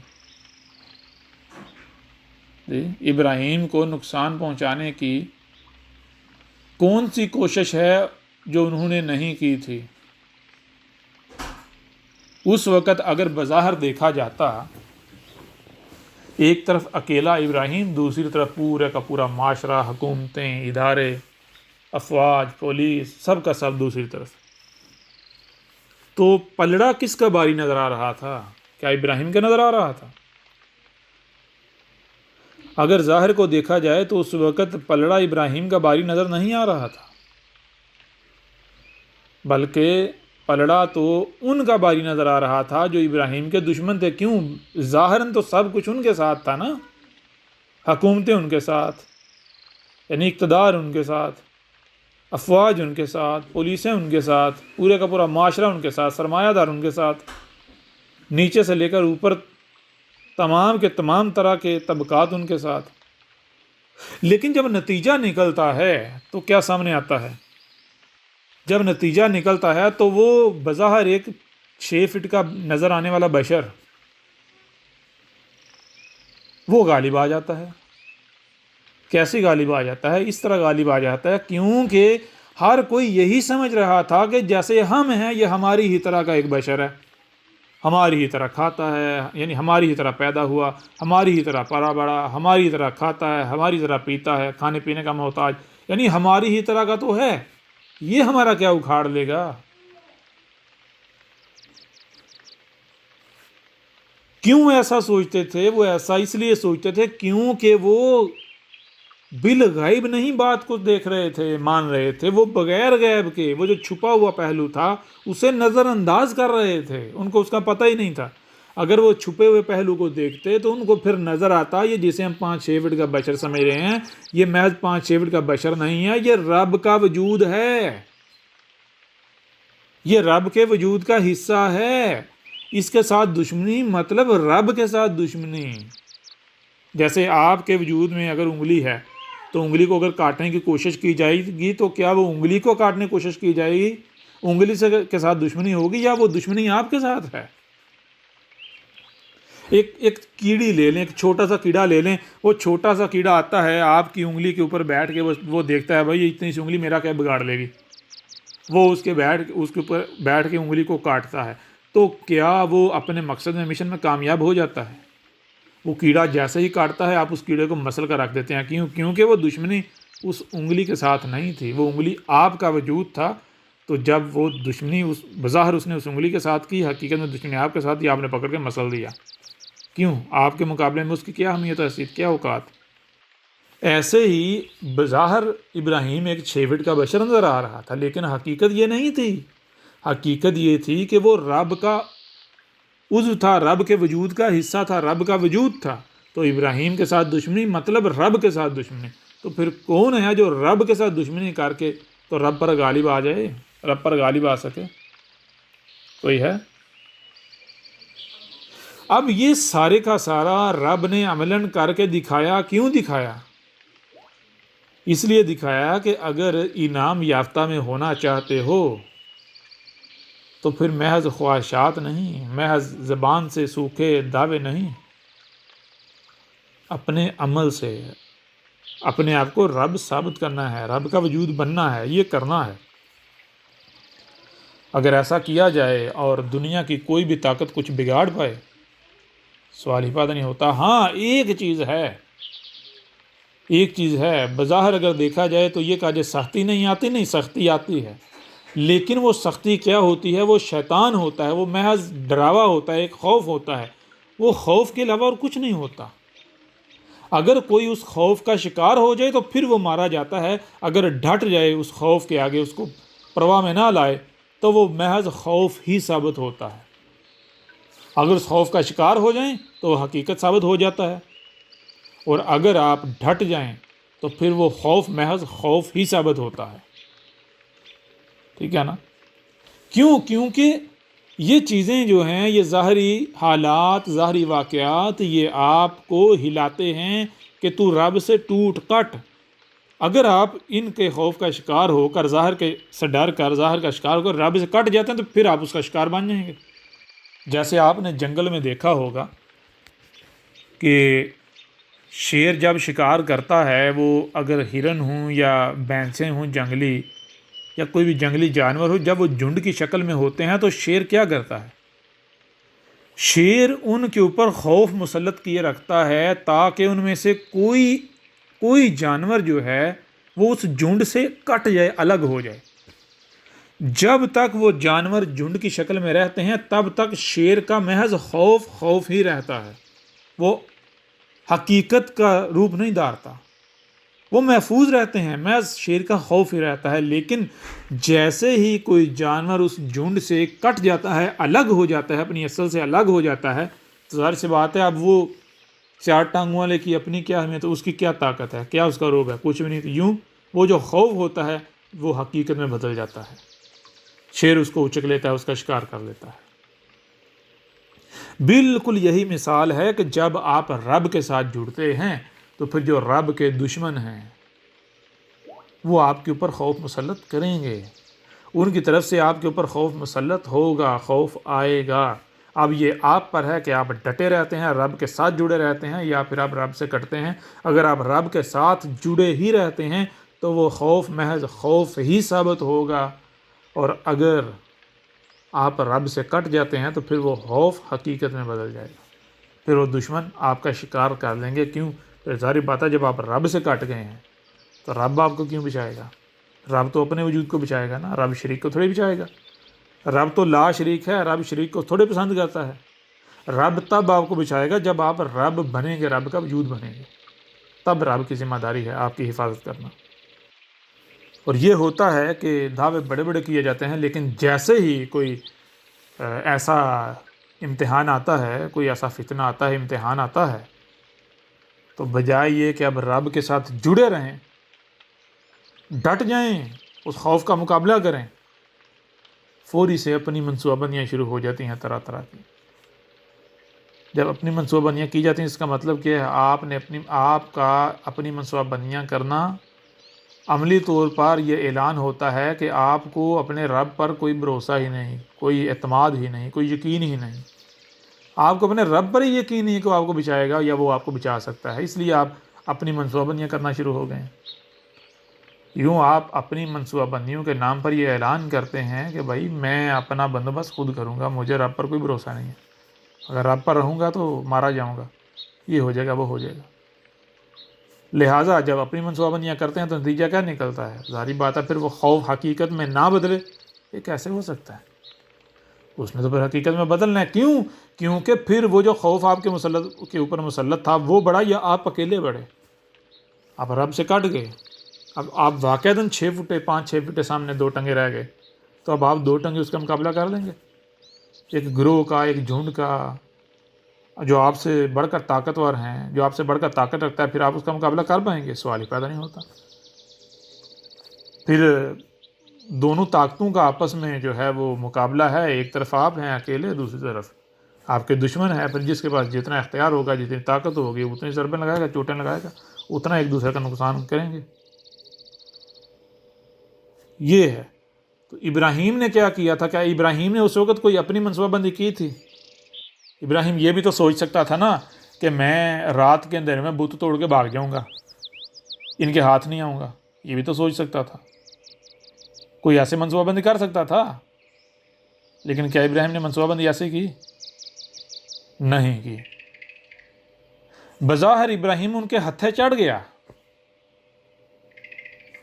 ابراہیم کو نقصان پہنچانے کی کون سی کوشش ہے جو انہوں نے نہیں کی تھی؟ اس وقت اگر بظاہر دیکھا جاتا ایک طرف اکیلا ابراہیم، دوسری طرف پورے کا پورا معاشرہ، حکومتیں، ادارے، افواج، پولیس، سب کا سب دوسری طرف، تو پلڑا کس کا باری نظر آ رہا تھا؟ کیا ابراہیم کا نظر آ رہا تھا؟ اگر ظاہر کو دیکھا جائے تو اس وقت پلڑا ابراہیم کا باری نظر نہیں آ رہا تھا، بلکہ پلڑا تو ان کا باری نظر آ رہا تھا جو ابراہیم کے دشمن تھے۔ کیوں؟ ظاہراً تو سب کچھ ان کے ساتھ تھا نا، حکومتیں ان کے ساتھ، یعنی اقتدار ان کے ساتھ، افواج ان کے ساتھ، پولیسیں ان کے ساتھ، پورے کا پورا معاشرہ ان کے ساتھ، سرمایہ دار ان کے ساتھ، نیچے سے لے کر اوپر تمام کے تمام طرح کے طبقات ان کے ساتھ۔ لیکن جب نتیجہ نکلتا ہے تو کیا سامنے آتا ہے؟ جب نتیجہ نکلتا ہے تو وہ بظاہر ایک 6 فٹ کا نظر آنے والا بشر وہ غالب آ جاتا ہے۔ کیسے غالب آ جاتا ہے؟ اس طرح غالب آ جاتا ہے کیونکہ ہر کوئی یہی سمجھ رہا تھا کہ جیسے ہم ہیں یہ ہماری ہی طرح کا ایک بشر ہے، ہماری ہی طرح کھاتا ہے، یعنی ہماری ہی طرح پیدا ہوا، ہماری ہی طرح پلا بڑا، ہماری ہی طرح کھاتا ہے، ہماری طرح پیتا ہے، کھانے پینے کا محتاج، یعنی ہماری ہی طرح کا تو ہے، یہ ہمارا کیا اکھاڑ لے گا؟ کیوں ایسا سوچتے تھے؟ وہ ایسا اس لیے سوچتے تھے کیونکہ وہ بالغیب نہیں بات کو دیکھ رہے تھے، مان رہے تھے، وہ بغیر غیب کے، وہ جو چھپا ہوا پہلو تھا اسے نظر انداز کر رہے تھے، ان کو اس کا پتہ ہی نہیں تھا۔ اگر وہ چھپے ہوئے پہلو کو دیکھتے تو ان کو پھر نظر آتا یہ جسے ہم 5-6 فٹ کا بشر سمجھ رہے ہیں، یہ محض 5-6 فٹ کا بشر نہیں ہے، یہ رب کا وجود ہے، یہ رب کے وجود کا حصہ ہے۔ اس کے ساتھ دشمنی مطلب رب کے ساتھ دشمنی۔ جیسے آپ کے وجود میں اگر انگلی ہے تو انگلی کو اگر کاٹنے کی کوشش کی جائے گی تو کیا وہ انگلی کو کاٹنے کی کوشش کی جائے گی، انگلی سے کے ساتھ دشمنی ہوگی، یا وہ دشمنی آپ کے ساتھ ہے؟ ایک کیڑی لے لیں، ایک چھوٹا سا کیڑا لے لیں، وہ چھوٹا سا کیڑا آتا ہے آپ کی انگلی کے اوپر بیٹھ کے وہ دیکھتا ہے بھائی یہ اتنی سی انگلی میرا کیا بگاڑ لے گی، وہ اس کے اوپر بیٹھ کے انگلی کو کاٹتا ہے، تو کیا وہ اپنے مقصد میں مشن میں کامیاب ہو جاتا ہے؟ وہ کیڑا جیسے ہی کاٹتا ہے آپ اس کیڑے کو مسل کر رکھ دیتے ہیں، کیونکہ وہ دشمنی اس انگلی کے ساتھ نہیں تھی، وہ انگلی آپ کا وجود تھا۔ تو جب وہ دشمنی بظاہر اس نے اس انگلی کے ساتھ کی، حقیقت میں دشمنی آپ کے ساتھ ہی، آپ نے پکڑ کے مسل دیا۔ کیوں؟ آپ کے مقابلے میں اس کی کیا اہمیت و حیثیت، کیا اوقات؟ ایسے ہی بظاہر ابراہیم ایک 6 فٹ کا بشر نظر آ رہا تھا، لیکن حقیقت یہ نہیں تھی۔ حقیقت یہ تھی کہ وہ رب کا عضو تھا، رب کے وجود کا حصہ تھا، رب کا وجود تھا۔ تو ابراہیم کے ساتھ دشمنی مطلب رب کے ساتھ دشمنی۔ تو پھر کون ہے جو رب کے ساتھ دشمنی کر کے تو رب پر غالب آ جائے، رب پر غالب آ سکے؟ کوئی ہے؟ اب یہ سارے کا سارا رب نے عملاً کر کے دکھایا۔ کیوں دکھایا؟ اس لیے دکھایا کہ اگر انعام یافتہ میں ہونا چاہتے ہو تو پھر محض خواہشات نہیں، محض زبان سے سوکھے دعوے نہیں، اپنے عمل سے اپنے آپ کو رب ثابت کرنا ہے، رب کا وجود بننا ہے، یہ کرنا ہے۔ اگر ایسا کیا جائے اور دنیا کی کوئی بھی طاقت کچھ بگاڑ پائے سوال ہی پیدا نہیں ہوتا۔ ہاں ایک چیز ہے بظاہر اگر دیکھا جائے تو یہ کہا جائے سختی نہیں آتی، نہیں سختی آتی ہے، لیکن وہ سختی کیا ہوتی ہے؟ وہ شیطان ہوتا ہے، وہ محض ڈراوا ہوتا ہے، ایک خوف ہوتا ہے، وہ خوف کے علاوہ اور کچھ نہیں ہوتا۔ اگر کوئی اس خوف کا شکار ہو جائے تو پھر وہ مارا جاتا ہے، اگر ڈٹ جائے اس خوف کے آگے، اس کو پرواہ میں نہ لائے، تو وہ محض خوف ہی ثابت ہوتا ہے۔ اگر اس خوف کا شکار ہو جائیں تو وہ حقیقت ثابت ہو جاتا ہے، اور اگر آپ ڈٹ جائیں تو پھر وہ خوف محض خوف ہی ثابت ہوتا ہے۔ ٹھیک ہے نا؟ کیونکہ یہ چیزیں جو ہیں، یہ ظاہری حالات، ظاہری واقعات، یہ آپ کو ہلاتے ہیں کہ تو رب سے ٹوٹ کٹ۔ اگر آپ ان کے خوف کا شکار ہو کر، ظاہر کے سے ڈر کر، ظاہر کا شکار ہو کر رب سے کٹ جاتے ہیں تو پھر آپ اس کا شکار بن جائیں گے۔ جیسے آپ نے جنگل میں دیکھا ہوگا کہ شیر جب شکار کرتا ہے، وہ اگر ہرن ہوں یا بھینسیں ہوں جنگلی، یا کوئی بھی جنگلی جانور ہو، جب وہ جھنڈ کی شکل میں ہوتے ہیں تو شیر کیا کرتا ہے؟ شیر ان کے اوپر خوف مسلط کیے رکھتا ہے تاکہ ان میں سے کوئی جانور جو ہے وہ اس جھنڈ سے کٹ جائے، الگ ہو جائے۔ جب تک وہ جانور جھنڈ کی شکل میں رہتے ہیں تب تک شیر کا محض خوف ہی رہتا ہے، وہ حقیقت کا روپ نہیں دھارتا، وہ محفوظ رہتے ہیں، محض شیر کا خوف ہی رہتا ہے۔ لیکن جیسے ہی کوئی جانور اس جھنڈ سے کٹ جاتا ہے، الگ ہو جاتا ہے، اپنی اصل سے الگ ہو جاتا ہے، تو ظاہر سی بات ہے اب وہ چار ٹانگوں والے کی اپنی کیا اہمیت ہے، اس کی کیا طاقت ہے، کیا اس کا روب ہے؟ کچھ بھی نہیں۔ تو یوں وہ جو خوف ہوتا ہے وہ حقیقت میں بدل جاتا ہے، شیر اس کو اچک لیتا ہے، اس کا شکار کر لیتا ہے۔ بالکل یہی مثال ہے کہ جب آپ رب کے ساتھ جڑتے ہیں تو پھر جو رب کے دشمن ہیں وہ آپ کے اوپر خوف مسلط کریں گے، ان کی طرف سے آپ کے اوپر خوف مسلط ہوگا، خوف آئے گا۔ اب یہ آپ پر ہے کہ آپ ڈٹے رہتے ہیں، رب کے ساتھ جڑے رہتے ہیں، یا پھر آپ رب سے کٹتے ہیں۔ اگر آپ رب کے ساتھ جڑے ہی رہتے ہیں تو وہ خوف محض خوف ہی ثابت ہوگا، اور اگر آپ رب سے کٹ جاتے ہیں تو پھر وہ خوف حقیقت میں بدل جائے گا، پھر وہ دشمن آپ کا شکار کر لیں گے۔ کیوں؟ پھر ظاہر بات ہے جب آپ رب سے کٹ گئے ہیں تو رب آپ کو کیوں بچائے گا؟ رب تو اپنے وجود کو بچائے گا نا، رب شریک کو تھوڑی بچائے گا۔ رب تو لا شریک ہے، رب شریک کو تھوڑے پسند کرتا ہے۔ رب تب آپ کو بچائے گا جب آپ رب بنیں گے، رب کا وجود بنیں گے، تب رب کی ذمہ داری ہے آپ کی حفاظت کرنا۔ اور یہ ہوتا ہے کہ دعوے بڑے بڑے کیے جاتے ہیں، لیکن جیسے ہی کوئی ایسا امتحان آتا ہے، کوئی ایسا فتنہ آتا ہے، امتحان آتا ہے، تو بجائے یہ کہ اب رب کے ساتھ جڑے رہیں، ڈٹ جائیں، اس خوف کا مقابلہ کریں، فوری سے اپنی منصوبہ بندیاں شروع ہو جاتی ہیں طرح طرح کی۔ جب اپنی منصوبہ بندیاں کی جاتی ہیں، اس کا مطلب کیا ہے؟ آپ کا اپنی منصوبہ بندیاں کرنا، عملی طور پر یہ اعلان ہوتا ہے کہ آپ کو اپنے رب پر کوئی بھروسہ ہی نہیں، کوئی اعتماد ہی نہیں، کوئی یقین ہی نہیں۔ آپ کو اپنے رب پر ہی یقین نہیں کہ وہ آپ کو بچائے گا یا وہ آپ کو بچا سکتا ہے، اس لیے آپ اپنی منصوبہ بندیاں کرنا شروع ہو گئے ہیں۔ یوں آپ اپنی منصوبہ بندیوں کے نام پر یہ اعلان کرتے ہیں کہ بھائی میں اپنا بندوبست خود کروں گا، مجھے رب پر کوئی بھروسہ نہیں ہے، اگر رب پر رہوں گا تو مارا جاؤں گا، یہ ہو جائے گا، وہ ہو جائے گا۔ لہٰذا جب اپنی منصوبہ بندیاں کرتے ہیں تو نتیجہ کیا نکلتا ہے؟ ظاہری بات ہے پھر وہ خوف حقیقت میں نہ بدلے، یہ کیسے ہو سکتا ہے؟ اس نے تو پھر حقیقت میں بدلنا ہے۔ کیوں؟ کیونکہ پھر وہ جو خوف آپ کے اوپر مسلط تھا وہ بڑا یا آپ اکیلے بڑھے؟ آپ رب سے کٹ گئے، اب آپ واقعتاً 5-6 فٹے سامنے 2 ٹنگے رہ گئے، تو اب آپ 2 ٹنگے اس کا مقابلہ کر لیں گے؟ ایک گروہ کا، ایک جھنڈ کا، جو آپ سے بڑھ کر طاقتور ہیں، جو آپ سے بڑھ کر طاقت رکھتا ہے، پھر آپ اس کا مقابلہ کر پائیں گے؟ سوال ہی پیدا نہیں ہوتا۔ پھر دونوں طاقتوں کا آپس میں جو ہے وہ مقابلہ ہے، ایک طرف آپ ہیں اکیلے، دوسری طرف آپ کے دشمن ہیں۔ پھر جس کے پاس جتنا اختیار ہوگا، جتنی طاقت ہوگی، اتنی ضربیں لگائے گا، چوٹیں لگائے گا، اتنا ایک دوسرے کا نقصان کریں گے۔ یہ ہے۔ تو ابراہیم نے کیا کیا تھا؟ کیا ابراہیم نے اس وقت کوئی اپنی منصوبہ بندی کی تھی؟ ابراہیم یہ بھی تو سوچ سکتا تھا نا کہ میں رات کے اندھیرے میں بت توڑ کے بھاگ جاؤں گا، ان کے ہاتھ نہیں آؤں گا، یہ بھی تو سوچ سکتا تھا، کوئی ایسے منصوبہ بندی کر سکتا تھا۔ لیکن کیا ابراہیم نے منصوبہ بندی ایسے کی؟ نہیں کی۔ بظاہر ابراہیم ان کے ہتھے چڑھ گیا.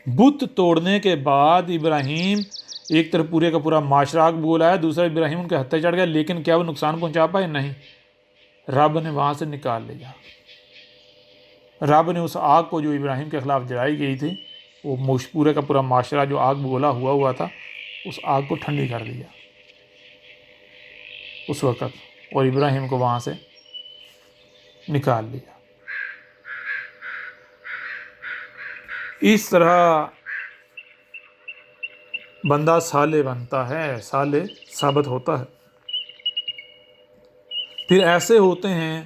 بت توڑنے کے بعد ابراہیم ایک طرف پورے کا پورا معاشرہ آگ بگولا ہے، دوسرا ابراہیم ان کے ہتھے چڑھ گیا، لیکن کیا وہ نقصان پہنچا پائے؟ نہیں. رب نے وہاں سے نکال لیا. رب نے اس آگ کو جو ابراہیم کے خلاف جلائی گئی تھی، وہ پورے کا پورا معاشرہ جو آگ بگولا ہوا تھا، اس آگ کو ٹھنڈی کر دیا اس وقت، اور ابراہیم کو وہاں سے نکال لیا. اس طرح بندہ صالح بنتا ہے، صالح ثابت ہوتا ہے. پھر ایسے ہوتے ہیں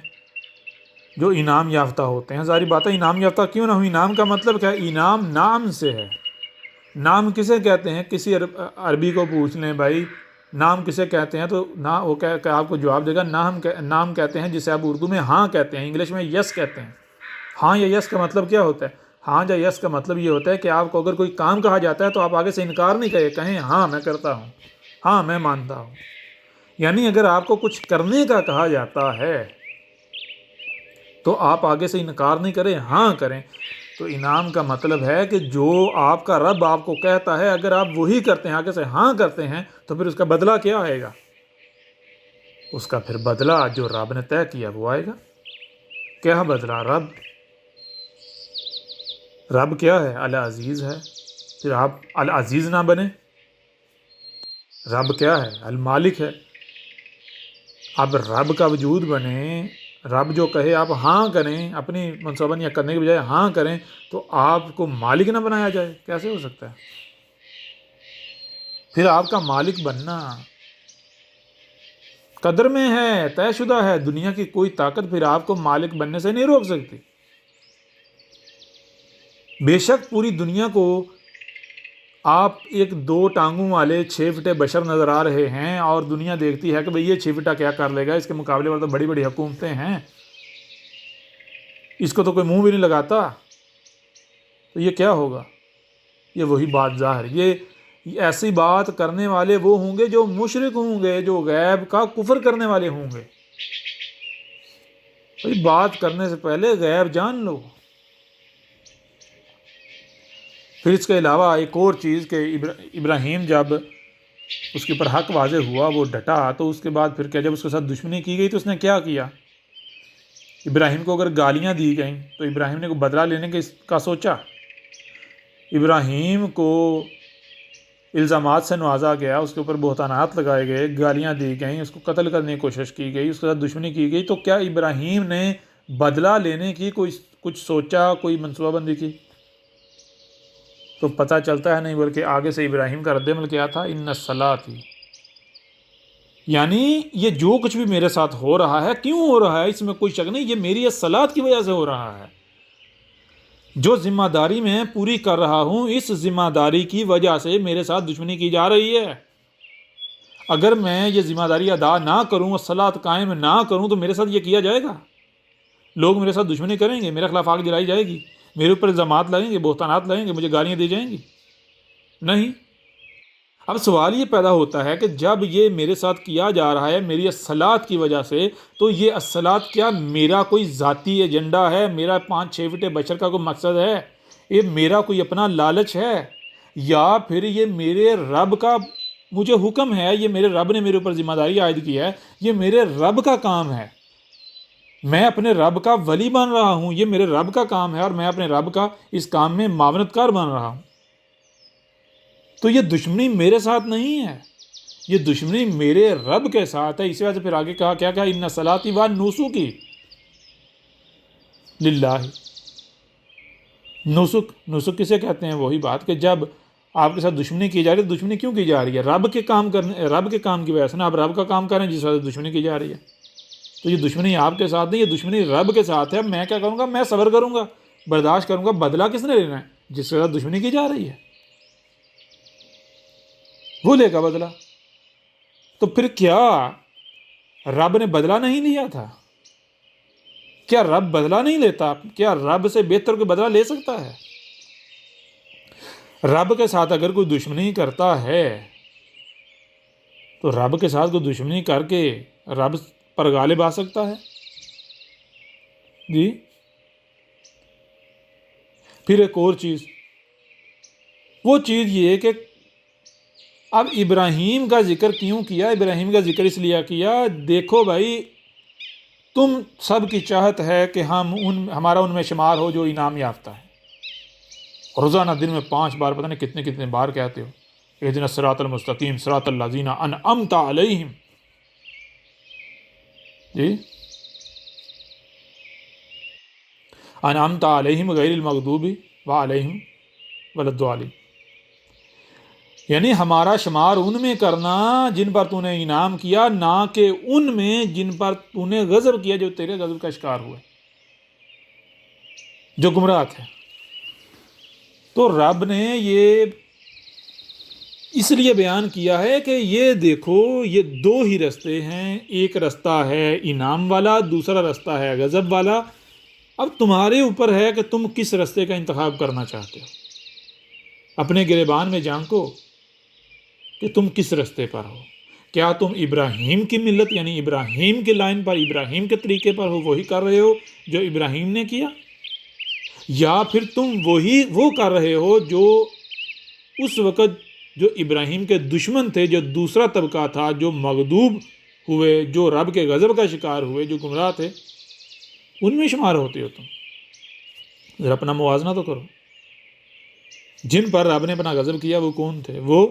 جو انعام یافتہ ہوتے ہیں. ظاہری بات ہے انعام یافتہ کیوں نہ ہو. انعام کا مطلب کیا ہے؟ انعام نام سے ہے. نام کسے کہتے ہیں؟ کسی عربی کو پوچھ لیں بھائی نام کسے کہتے ہیں، تو نہ وہ آپ کو جواب دے گا نام کہتے ہیں جسے آپ اردو میں ہاں کہتے ہیں، انگلش میں یس کہتے ہیں. ہاں یا یس کا مطلب کیا ہوتا ہے؟ ہاں یا یس کا مطلب یہ ہوتا ہے کہ آپ کو اگر کوئی کام کہا جاتا ہے تو آپ آگے سے انکار نہیں کہیں ہاں میں کرتا ہوں، ہاں میں مانتا ہوں. یعنی اگر آپ کو کچھ کرنے کا کہا جاتا ہے تو آپ آگے سے انکار نہیں کریں، ہاں کریں. تو انعام کا مطلب ہے کہ جو آپ کا رب آپ کو کہتا ہے اگر آپ وہی کرتے ہیں، آگے سے ہاں کرتے ہیں، تو پھر اس کا بدلہ کیا آئے گا؟ اس کا پھر بدلہ جو رب نے طے کیا وہ آئے گا. کیا بدلہ؟ رب کیا ہے؟ العزیز ہے. پھر آپ العزیز نہ بنے. رب کیا ہے؟ المالک ہے. اب رب کا وجود بنے، رب جو کہے آپ ہاں کریں، اپنی منصوبہ یا کرنے کے بجائے ہاں کریں، تو آپ کو مالک نہ بنایا جائے؟ کیسے ہو سکتا ہے؟ پھر آپ کا مالک بننا قدر میں ہے، طے شدہ ہے. دنیا کی کوئی طاقت پھر آپ کو مالک بننے سے نہیں روک سکتی. بے شک پوری دنیا کو آپ ایک 2 ٹانگوں والے 6 فٹے بشر نظر آ رہے ہیں، اور دنیا دیکھتی ہے کہ بھئی یہ 6 فٹا کیا کر لے گا، اس کے مقابلے میں تو بڑی بڑی حکومتیں ہیں، اس کو تو کوئی منہ بھی نہیں لگاتا. تو یہ کیا ہوگا؟ یہ وہی بات ظاہر. یہ ایسی بات کرنے والے وہ ہوں گے جو مشرک ہوں گے، جو غیب کا کفر کرنے والے ہوں گے. بھئی بات کرنے سے پہلے غیب جان لو. پھر اس کے علاوہ ایک اور چیز کہ ابراہیم جب اس کے اوپر حق واضح ہوا، وہ ڈٹا، تو اس کے بعد پھر کیا، جب اس کے ساتھ دشمنی کی گئی تو اس نے کیا کیا؟ ابراہیم کو اگر گالیاں دی گئیں تو ابراہیم نے کوئی بدلہ لینے کا سوچا؟ ابراہیم کو الزامات سے نوازا گیا، اس کے اوپر بہتانات لگائے گئے، گالیاں دی گئیں، اس کو قتل کرنے کی کوشش کی گئی، اس کے ساتھ دشمنی کی گئی. تو کیا ابراہیم نے بدلہ لینے کی کچھ سوچا، کوئی منصوبہ بندی کی؟ تو پتہ چلتا ہے نہیں، بلکہ آگے سے ابراہیم کا رد عمل کیا تھا؟ ان الصلاۃ، یعنی یہ جو کچھ بھی میرے ساتھ ہو رہا ہے، کیوں ہو رہا ہے اس میں کوئی شک نہیں، یہ میری الصلاۃ کی وجہ سے ہو رہا ہے. جو ذمہ داری میں پوری کر رہا ہوں، اس ذمہ داری کی وجہ سے میرے ساتھ دشمنی کی جا رہی ہے. اگر میں یہ ذمہ داری ادا نہ کروں، الصلاۃ قائم نہ کروں، تو میرے ساتھ یہ کیا جائے گا. لوگ میرے ساتھ دشمنی کریں گے، میرے خلاف آگ جلائی جائے گی، میرے اوپر الزامات لگیں گے، بہتانات لگیں گے، مجھے گالیاں دی جائیں گی. نہیں. اب سوال یہ پیدا ہوتا ہے کہ جب یہ میرے ساتھ کیا جا رہا ہے میری الصلاۃ کی وجہ سے، تو یہ الصلاۃ کیا میرا کوئی ذاتی ایجنڈا ہے؟ میرا 5-6 فٹے بشر کا کوئی مقصد ہے؟ یہ میرا کوئی اپنا لالچ ہے؟ یا پھر یہ میرے رب کا مجھے حکم ہے؟ یہ میرے رب نے میرے اوپر ذمہ داری عائد کی ہے، یہ میرے رب کا کام ہے، میں اپنے رب کا ولی بن رہا ہوں، یہ میرے رب کا کام ہے، اور میں اپنے رب کا اس کام میں معاونت کار بن رہا ہوں. تو یہ دشمنی میرے ساتھ نہیں ہے، یہ دشمنی میرے رب کے ساتھ ہے. اسی وجہ سے پھر آگے کہا کیا ان صلاتی و نسکی للہ. نسک کسے کہتے ہیں؟ وہی بات کہ جب آپ کے ساتھ دشمنی کی جا رہی ہے، دشمنی کیوں کی جا رہی ہے؟ رب کے کام کی وجہ سے نا. آپ رب کا کام کر رہے ہیں جس وجہ سے دشمنی کی جا رہی ہے. تو یہ دشمنی آپ کے ساتھ نہیں، یہ دشمنی رب کے ساتھ ہے. میں کیا کروں گا؟ میں صبر کروں گا، برداشت کروں گا. بدلہ کس نے لینا ہے؟ جس کے ساتھ دشمنی کی جا رہی ہے وہ لے گا بدلہ. تو پھر کیا رب نے بدلہ نہیں لیا تھا؟ کیا رب بدلہ نہیں لیتا؟ کیا رب سے بہتر کوئی بدلہ لے سکتا ہے؟ رب کے ساتھ اگر کوئی دشمنی کرتا ہے تو رب کے ساتھ کوئی دشمنی کر کے رب پر غالب آ سکتا ہے؟ جی پھر ایک اور چیز، وہ چیز یہ کہ اب ابراہیم کا ذکر کیوں کیا؟ ابراہیم کا ذکر اس لیے کیا، دیکھو بھائی تم سب کی چاہت ہے کہ ہمارا ان میں شمار ہو جو انعام یافتہ ہے، روزانہ دن میں 5 بار، پتہ نہیں کتنے کتنے بار کہتے ہو اہدنا الصراط المستقیم صراط الذین انعمت علیہم، جی انعمت علیہم غیر المغضوب علیہم ولا الضالین، یعنی ہمارا شمار ان میں کرنا جن پر تو نے انعام کیا، نہ کہ ان میں جن پر تو نے غضب کیا، جو تیرے غضب کا شکار ہوئے، جو گمراہ تھے۔ تو رب نے یہ اس لیے بیان کیا ہے کہ یہ دیکھو یہ 2 ہی رستے ہیں، ایک رستہ ہے انعام والا، دوسرا رستہ ہے غضب والا۔ اب تمہارے اوپر ہے کہ تم کس رستے کا انتخاب کرنا چاہتے ہو، اپنے گریبان میں جھانکو کہ تم کس رستے پر ہو۔ کیا تم ابراہیم کی ملت یعنی ابراہیم کی لائن پر، ابراہیم کے طریقے پر ہو، وہی کر رہے ہو جو ابراہیم نے کیا، یا پھر تم وہ کر رہے ہو جو اس وقت جو ابراہیم کے دشمن تھے، جو دوسرا طبقہ تھا، جو مغضوب ہوئے، جو رب کے غضب کا شکار ہوئے، جو گمراہ تھے، ان میں شمار ہوتے ہو تم؟ ذرا اپنا موازنہ تو کرو۔ جن پر رب نے اپنا غضب کیا وہ کون تھے؟ وہ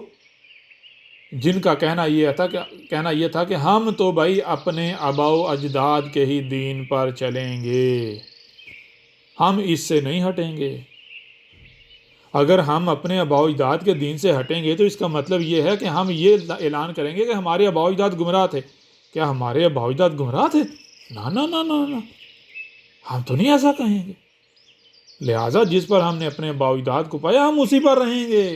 جن کا کہنا یہ تھا کہ ہم تو بھائی اپنے آباء و اجداد کے ہی دین پر چلیں گے، ہم اس سے نہیں ہٹیں گے۔ اگر ہم اپنے آباء و اجداد کے دین سے ہٹیں گے تو اس کا مطلب یہ ہے کہ ہم یہ اعلان کریں گے کہ ہمارے آباء و اجداد گمراہ تھے۔ کیا ہمارے آباء و اجداد گمراہ تھے؟ نا نا نا نا نا، ہم تو نہیں ایسا کہیں گے۔ لہٰذا جس پر ہم نے اپنے آباء و اجداد کو پایا ہم اسی پر رہیں گے۔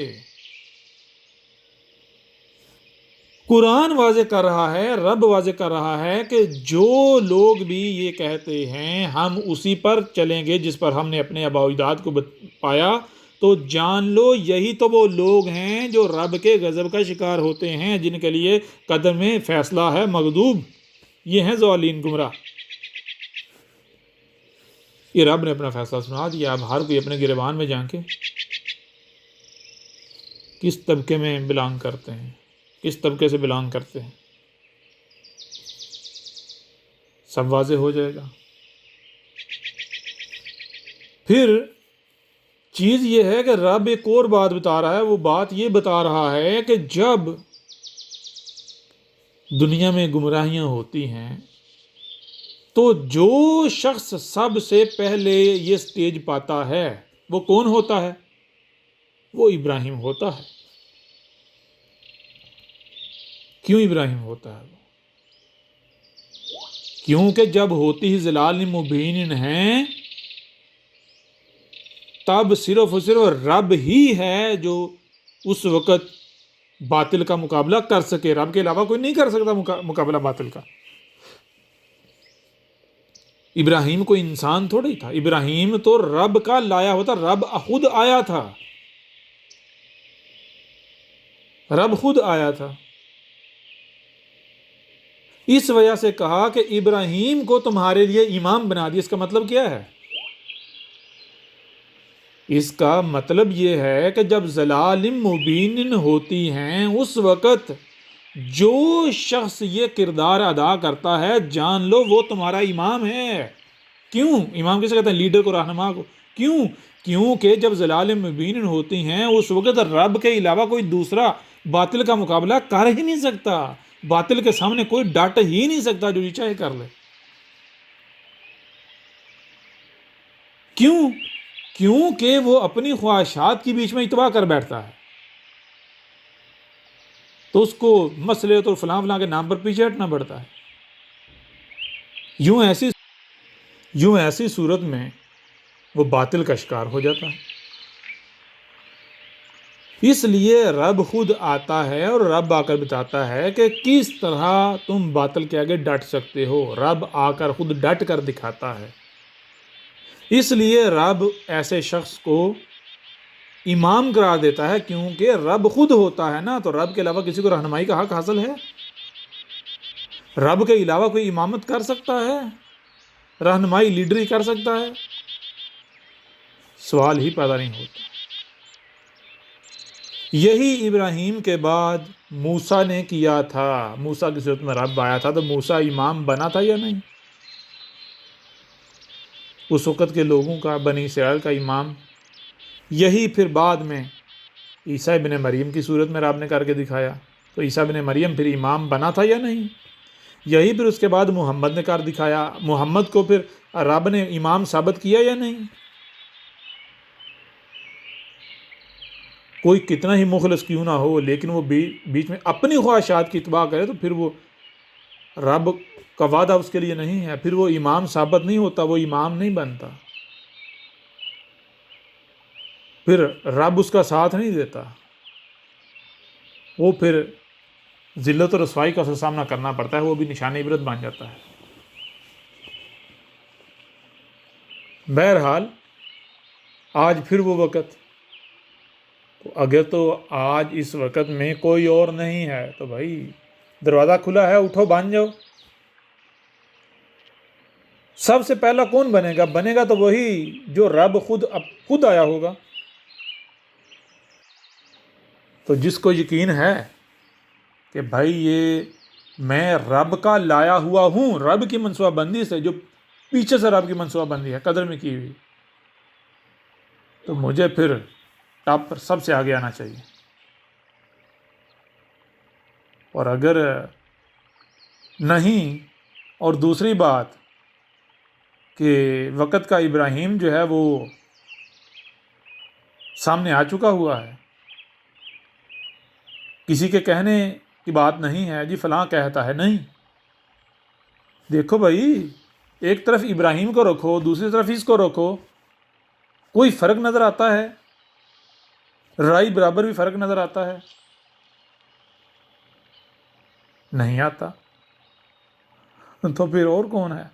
قرآن واضح کر رہا ہے، رب واضح کر رہا ہے کہ جو لوگ بھی یہ کہتے ہیں ہم اسی پر چلیں گے جس پر ہم نے اپنے آباء و اجداد کو پایا، تو جان لو یہی تو وہ لوگ ہیں جو رب کے غضب کا شکار ہوتے ہیں، جن کے لیے قدم فیصلہ ہے مغضوب، یہ ہیں ضالین گمراہ۔ یہ رب نے اپنا فیصلہ سنا دیا، اب ہر کوئی اپنے گریبان میں جھانکے کس طبقے میں بلانگ کرتے ہیں، کس طبقے سے بلانگ کرتے ہیں، سب واضح ہو جائے گا۔ پھر چیز یہ ہے کہ رب ایک اور بات بتا رہا ہے، وہ بات یہ بتا رہا ہے کہ جب دنیا میں گمراہیاں ہوتی ہیں تو جو شخص سب سے پہلے یہ سٹیج پاتا ہے وہ کون ہوتا ہے؟ وہ ابراہیم ہوتا ہے۔ کیوں ابراہیم ہوتا ہے؟ کیونکہ جب ہوتی ہی ضلال مبین ہیں تب صرف اور صرف رب ہی ہے جو اس وقت باطل کا مقابلہ کر سکے، رب کے علاوہ کوئی نہیں کر سکتا مقابلہ باطل کا۔ ابراہیم کوئی انسان تھوڑی تھا، ابراہیم تو رب کا لایا ہوتا، رب خود آیا تھا، رب خود آیا تھا۔ اس وجہ سے کہا کہ ابراہیم کو تمہارے لیے امام بنا دیا۔ اس کا مطلب کیا ہے؟ اس کا مطلب یہ ہے کہ جب ضلال مبین ہوتی ہیں اس وقت جو شخص یہ کردار ادا کرتا ہے جان لو وہ تمہارا امام ہے۔ کیوں؟ امام کسے کہتے ہیں؟ لیڈر کو، رہنما کو۔ کیوں؟ کیونکہ جب ضلال مبین ہوتی ہیں اس وقت رب کے علاوہ کوئی دوسرا باطل کا مقابلہ کر ہی نہیں سکتا، باطل کے سامنے کوئی ڈٹ ہی نہیں سکتا، جو چاہے کر لے۔ کیوں؟ کیونکہ وہ اپنی خواہشات کے بیچ میں اتباع کر بیٹھتا ہے، تو اس کو مسئلے تو فلاں فلاں کے نام پر پیچھے ہٹنا پڑتا ہے۔ یوں ایسی صورت میں وہ باطل کا شکار ہو جاتا ہے۔ اس لیے رب خود آتا ہے اور رب آ کر بتاتا ہے کہ کس طرح تم باطل کے آگے ڈٹ سکتے ہو۔ رب آ کر خود ڈٹ کر دکھاتا ہے۔ اس لیے رب ایسے شخص کو امام قرار دیتا ہے، کیونکہ رب خود ہوتا ہے نا، تو رب کے علاوہ کسی کو رہنمائی کا حق حاصل ہے؟ رب کے علاوہ کوئی امامت کر سکتا ہے؟ رہنمائی، لیڈری کر سکتا ہے؟ سوال ہی پیدا نہیں ہوتا۔ یہی ابراہیم کے بعد موسیٰ نے کیا تھا۔ موسیٰ کی صورت میں رب آیا تھا، تو موسیٰ امام بنا تھا یا نہیں؟ اس وقت کے لوگوں کا، بنی اسرائیل کا امام۔ یہی پھر بعد میں عیسیٰ ابن مریم کی صورت میں رب نے کر کے دکھایا، تو عیسیٰ ابن مریم پھر امام بنا تھا یا نہیں؟ یہی پھر اس کے بعد محمد نے کر دکھایا، محمد کو پھر رب نے امام ثابت کیا یا نہیں؟ کوئی کتنا ہی مخلص کیوں نہ ہو، لیکن وہ بیچ میں اپنی خواہشات کی اتباع کرے تو پھر وہ رب کا وعدہ اس کے لیے نہیں ہے، پھر وہ امام ثابت نہیں ہوتا، وہ امام نہیں بنتا، پھر رب اس کا ساتھ نہیں دیتا، وہ پھر ذلت و رسوائی کا سامنا کرنا پڑتا ہے، وہ بھی نشان عبرت بن جاتا ہے۔ بہرحال آج پھر وہ وقت، اگر تو آج اس وقت میں کوئی اور نہیں ہے تو بھائی دروازہ کھلا ہے، اٹھو بن جاؤ۔ سب سے پہلا کون بنے گا؟ بنے گا تو وہی جو رب خود آیا ہوگا۔ تو جس کو یقین ہے کہ بھائی یہ میں رب کا لایا ہوا ہوں، رب کی منصوبہ بندی سے، جو پیچھے سے رب کی منصوبہ بندی ہے قدر میں کی ہوئی، تو مجھے پھر ٹاپ پر سب سے آگے آنا چاہیے۔ اور اگر نہیں، اور دوسری بات کہ وقت کا ابراہیم جو ہے وہ سامنے آ چکا ہوا ہے، کسی کے کہنے کی بات نہیں ہے جی فلاں کہتا ہے، نہیں۔ دیکھو بھائی، ایک طرف ابراہیم کو رکھو، دوسری طرف اس کو رکھو، کوئی فرق نظر آتا ہے؟ رائے برابر بھی فرق نظر آتا ہے؟ نہیں آتا۔ تو پھر اور کون ہے؟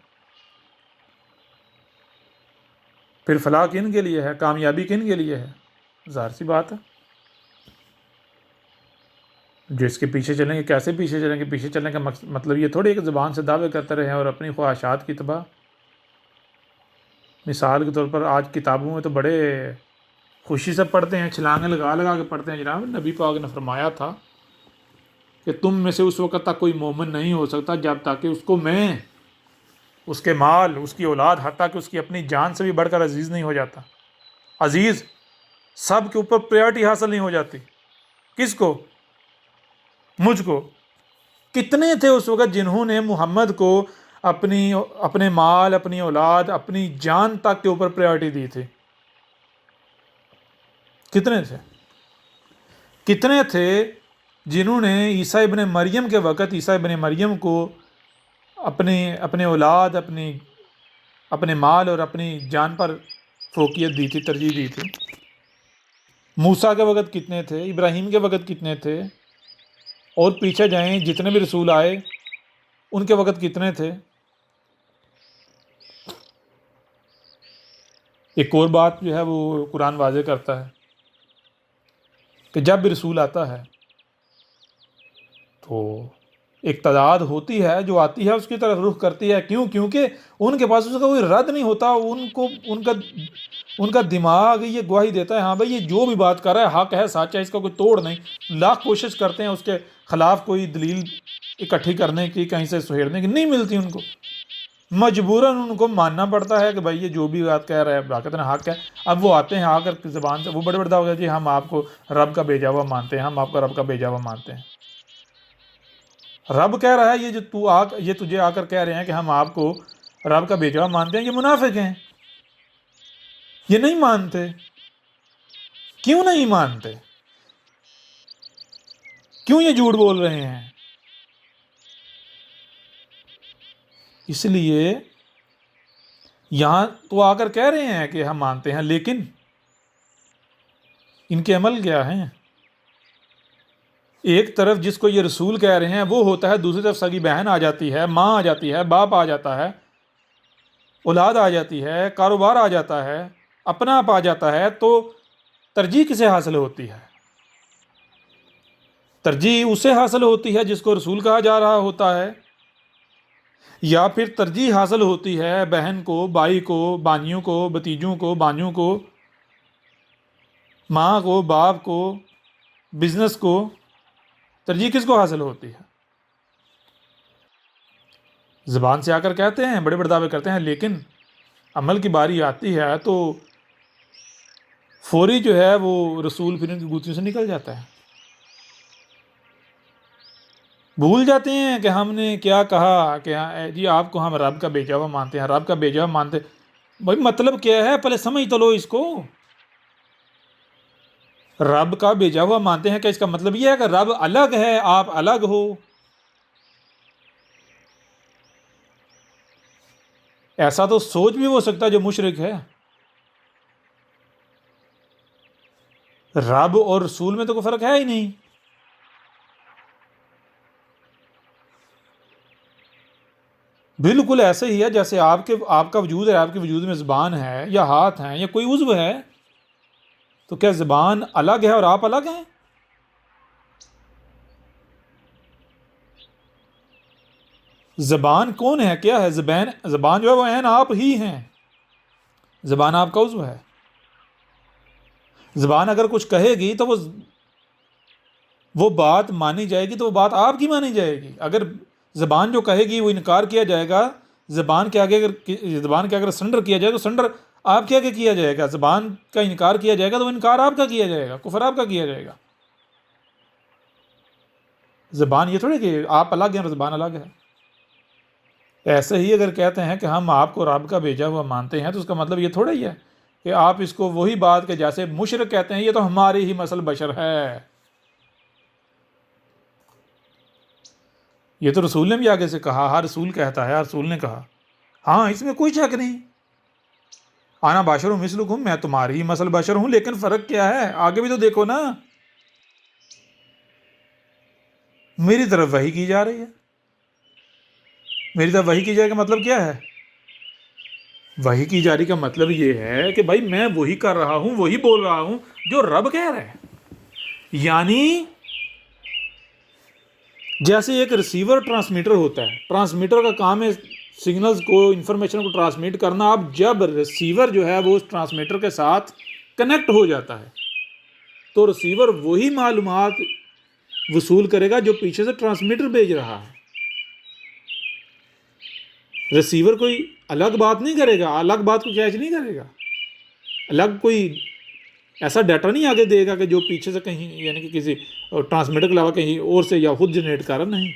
پھر فلاح کن کے لیے ہے، کامیابی کن کے لیے ہے؟ ظاہر سی بات ہے، جو اس کے پیچھے چلیں گے، کیسے پیچھے چلیں گے؟ پیچھے چلنے کا مطلب یہ تھوڑی ہے کہ زبان سے دعوے کرتے رہیں اور اپنی خواہشات کی تباہ۔ مثال کے طور پر آج کتابوں میں تو بڑے خوشی سے پڑھتے ہیں، چھلانگیں لگا لگا کے پڑھتے ہیں، جناب نبی پاک نے فرمایا تھا کہ تم میں سے اس وقت تک کوئی مومن نہیں ہو سکتا جب تک کہ اس کو میں، اس کے مال، اس کی اولاد، حتیٰ کہ اس کی اپنی جان سے بھی بڑھ کر عزیز نہیں ہو جاتا۔ عزیز سب کے اوپر پریورٹی حاصل نہیں ہو جاتی۔ کس کو؟ مجھ کو۔ کتنے تھے اس وقت جنہوں نے محمد کو اپنے مال، اپنی اولاد، اپنی جان تک کے اوپر پریورٹی دی تھی؟ کتنے تھے؟ کتنے تھے جنہوں نے عیسیٰ ابن مریم کے وقت عیسیٰ ابن مریم کو اپنے اولاد، اپنے مال اور اپنی جان پر فوقیت دی تھی، ترجیح دی تھی؟ موسیٰ کے وقت کتنے تھے؟ ابراہیم کے وقت کتنے تھے؟ اور پیچھے جائیں جتنے بھی رسول آئے ان کے وقت کتنے تھے؟ ایک اور بات جو ہے وہ قرآن واضح کرتا ہے کہ جب بھی رسول آتا ہے تو ایک تعداد ہوتی ہے جو آتی ہے اس کی طرف رخ کرتی ہے۔ کیوں؟ کیونکہ ان کے پاس اس کا کوئی رد نہیں ہوتا، ان کا دماغ یہ گواہی دیتا ہے ہاں بھائی یہ جو بھی بات کر رہا ہے حق ہے، سچ ہے، اس کا کوئی توڑ نہیں۔ لاکھ کوشش کرتے ہیں اس کے خلاف کوئی دلیل اکٹھی کرنے کی، کہیں سے سہیڑنے کی، نہیں ملتی ان کو، مجبوراً ان کو ماننا پڑتا ہے کہ بھائی یہ جو بھی بات کہہ رہا ہے واقعتاً حق ہے۔ اب وہ آتے ہیں آ کر زبان سے وہ بڑے بڑا ہو گیا جی ہم آپ کو رب کا بھیجا ہوا مانتے ہیں، ہم آپ کو رب کا بھیجا ہوا مانتے ہیں۔ رب کہہ رہا ہے یہ تجھے آ کر کہہ رہے ہیں کہ ہم آپ کو رب کا بھیجا ہوا مانتے ہیں، یہ منافق ہیں، یہ نہیں مانتے۔ کیوں نہیں مانتے؟ کیوں یہ جھوٹ بول رہے ہیں؟ اس لیے یہاں تو آ کر کہہ رہے ہیں کہ ہم مانتے ہیں، لیکن ان کے عمل کیا ہیں؟ ایک طرف جس کو یہ رسول کہہ رہے ہیں وہ ہوتا ہے، دوسری طرف سگی بہن آ جاتی ہے، ماں آ جاتی ہے، باپ آ جاتا ہے، اولاد آ جاتی ہے، کاروبار آ جاتا ہے، اپنا آپ آ جاتا ہے، تو ترجیح کسے حاصل ہوتی ہے؟ ترجیح اسے حاصل ہوتی ہے جس کو رسول کہا جا رہا ہوتا ہے، یا پھر ترجیح حاصل ہوتی ہے بہن کو، بھائی کو، بانیوں کو، بھتیجوں کو، بانیوں کو، ماں کو، باپ کو، بزنس کو ترجیح کس کو حاصل ہوتی ہے؟ زبان سے آ کر کہتے ہیں، بڑے بڑے دعوے کرتے ہیں، لیکن عمل کی باری آتی ہے تو فوری جو ہے وہ رسول پھر ان کی گوتیوں سے نکل جاتا ہے. بھول جاتے ہیں کہ ہم نے کیا کہا کہ جی آپ کو ہم رب کا بھیجا ہوا مانتے ہیں، رب کا بھیجا ہوا مانتے. بھائی مطلب کیا ہے؟ پہلے سمجھ تو لو اس کو. رب کا بھیجا ہوا مانتے ہیں کہ اس کا مطلب یہ ہے کہ رب الگ ہے، آپ الگ ہو. ایسا تو سوچ بھی ہو سکتا ہے جو مشرک ہے. رب اور رسول میں تو کوئی فرق ہے ہی نہیں. بالکل ایسے ہی ہے جیسے آپ کا وجود ہے، آپ کے وجود میں زبان ہے یا ہاتھ ہیں یا کوئی عضو ہے، تو کیا زبان الگ ہے اور آپ الگ ہیں؟ زبان کون ہے؟ کیا ہے زبان جو ہے وہ عین آپ ہی ہیں. زبان آپ کا عضو ہے. زبان اگر کچھ کہے گی تو وہ بات مانی جائے گی، تو وہ بات آپ کی مانی جائے گی. اگر زبان جو کہے گی وہ انکار کیا جائے گا، زبان کے آگے اگر سرنڈر کیا جائے تو سرنڈر آپ کے آگے کیا جائے گا. زبان کا انکار کیا جائے گا تو وہ انکار آپ کا کیا جائے گا، کفر آپ کا کیا جائے گا. زبان یہ تھوڑی کہ آپ الگ ہیں اور زبان الگ ہے. ایسے ہی اگر کہتے ہیں کہ ہم آپ کو رب کا بھیجا ہوا مانتے ہیں تو اس کا مطلب یہ تھوڑا ہی ہے کہ آپ اس کو وہی بات کہ جیسے مشرک کہتے ہیں یہ تو ہماری ہی مثل بشر ہے. یہ تو رسول نے بھی آگے سے کہا، ہر رسول کہتا ہے، ہر رسول نے کہا. ہاں اس میں کوئی شک نہیں. آنا باشر ہوں مثلکم، میں تمہاری ہی مثل بشر ہوں، لیکن فرق کیا ہے؟ آگے بھی تو دیکھو نا. میری طرف وحی کی جا رہی ہے. میری طرف وحی کی جائے کا مطلب کیا ہے؟ وحی کی جاری کا مطلب یہ ہے کہ بھائی میں وہی کر رہا ہوں، وہی بول رہا ہوں جو رب کہہ رہا ہے. یعنی جیسے ایک ریسیور ٹرانسمیٹر ہوتا ہے، ٹرانسمیٹر کا کام ہے سگنلز کو، انفارمیشن کو ٹرانسمیٹ کرنا. اب جب ریسیور جو ہے وہ اس ٹرانسمیٹر کے ساتھ کنیکٹ ہو جاتا ہے تو ریسیور وہی معلومات وصول کرے گا جو پیچھے سے ٹرانسمیٹر بھیج رہا ہے. ریسیور کوئی الگ بات نہیں کرے گا، الگ بات کو کیچ نہیں کرے گا، الگ کوئی ایسا ڈیٹا نہیں آگے دے گا کہ جو پیچھے سے کہیں یعنی کہ کسی ٹرانسمیٹر کے علاوہ کہیں اور سے یا خود جنریٹ کر رہا. نہیں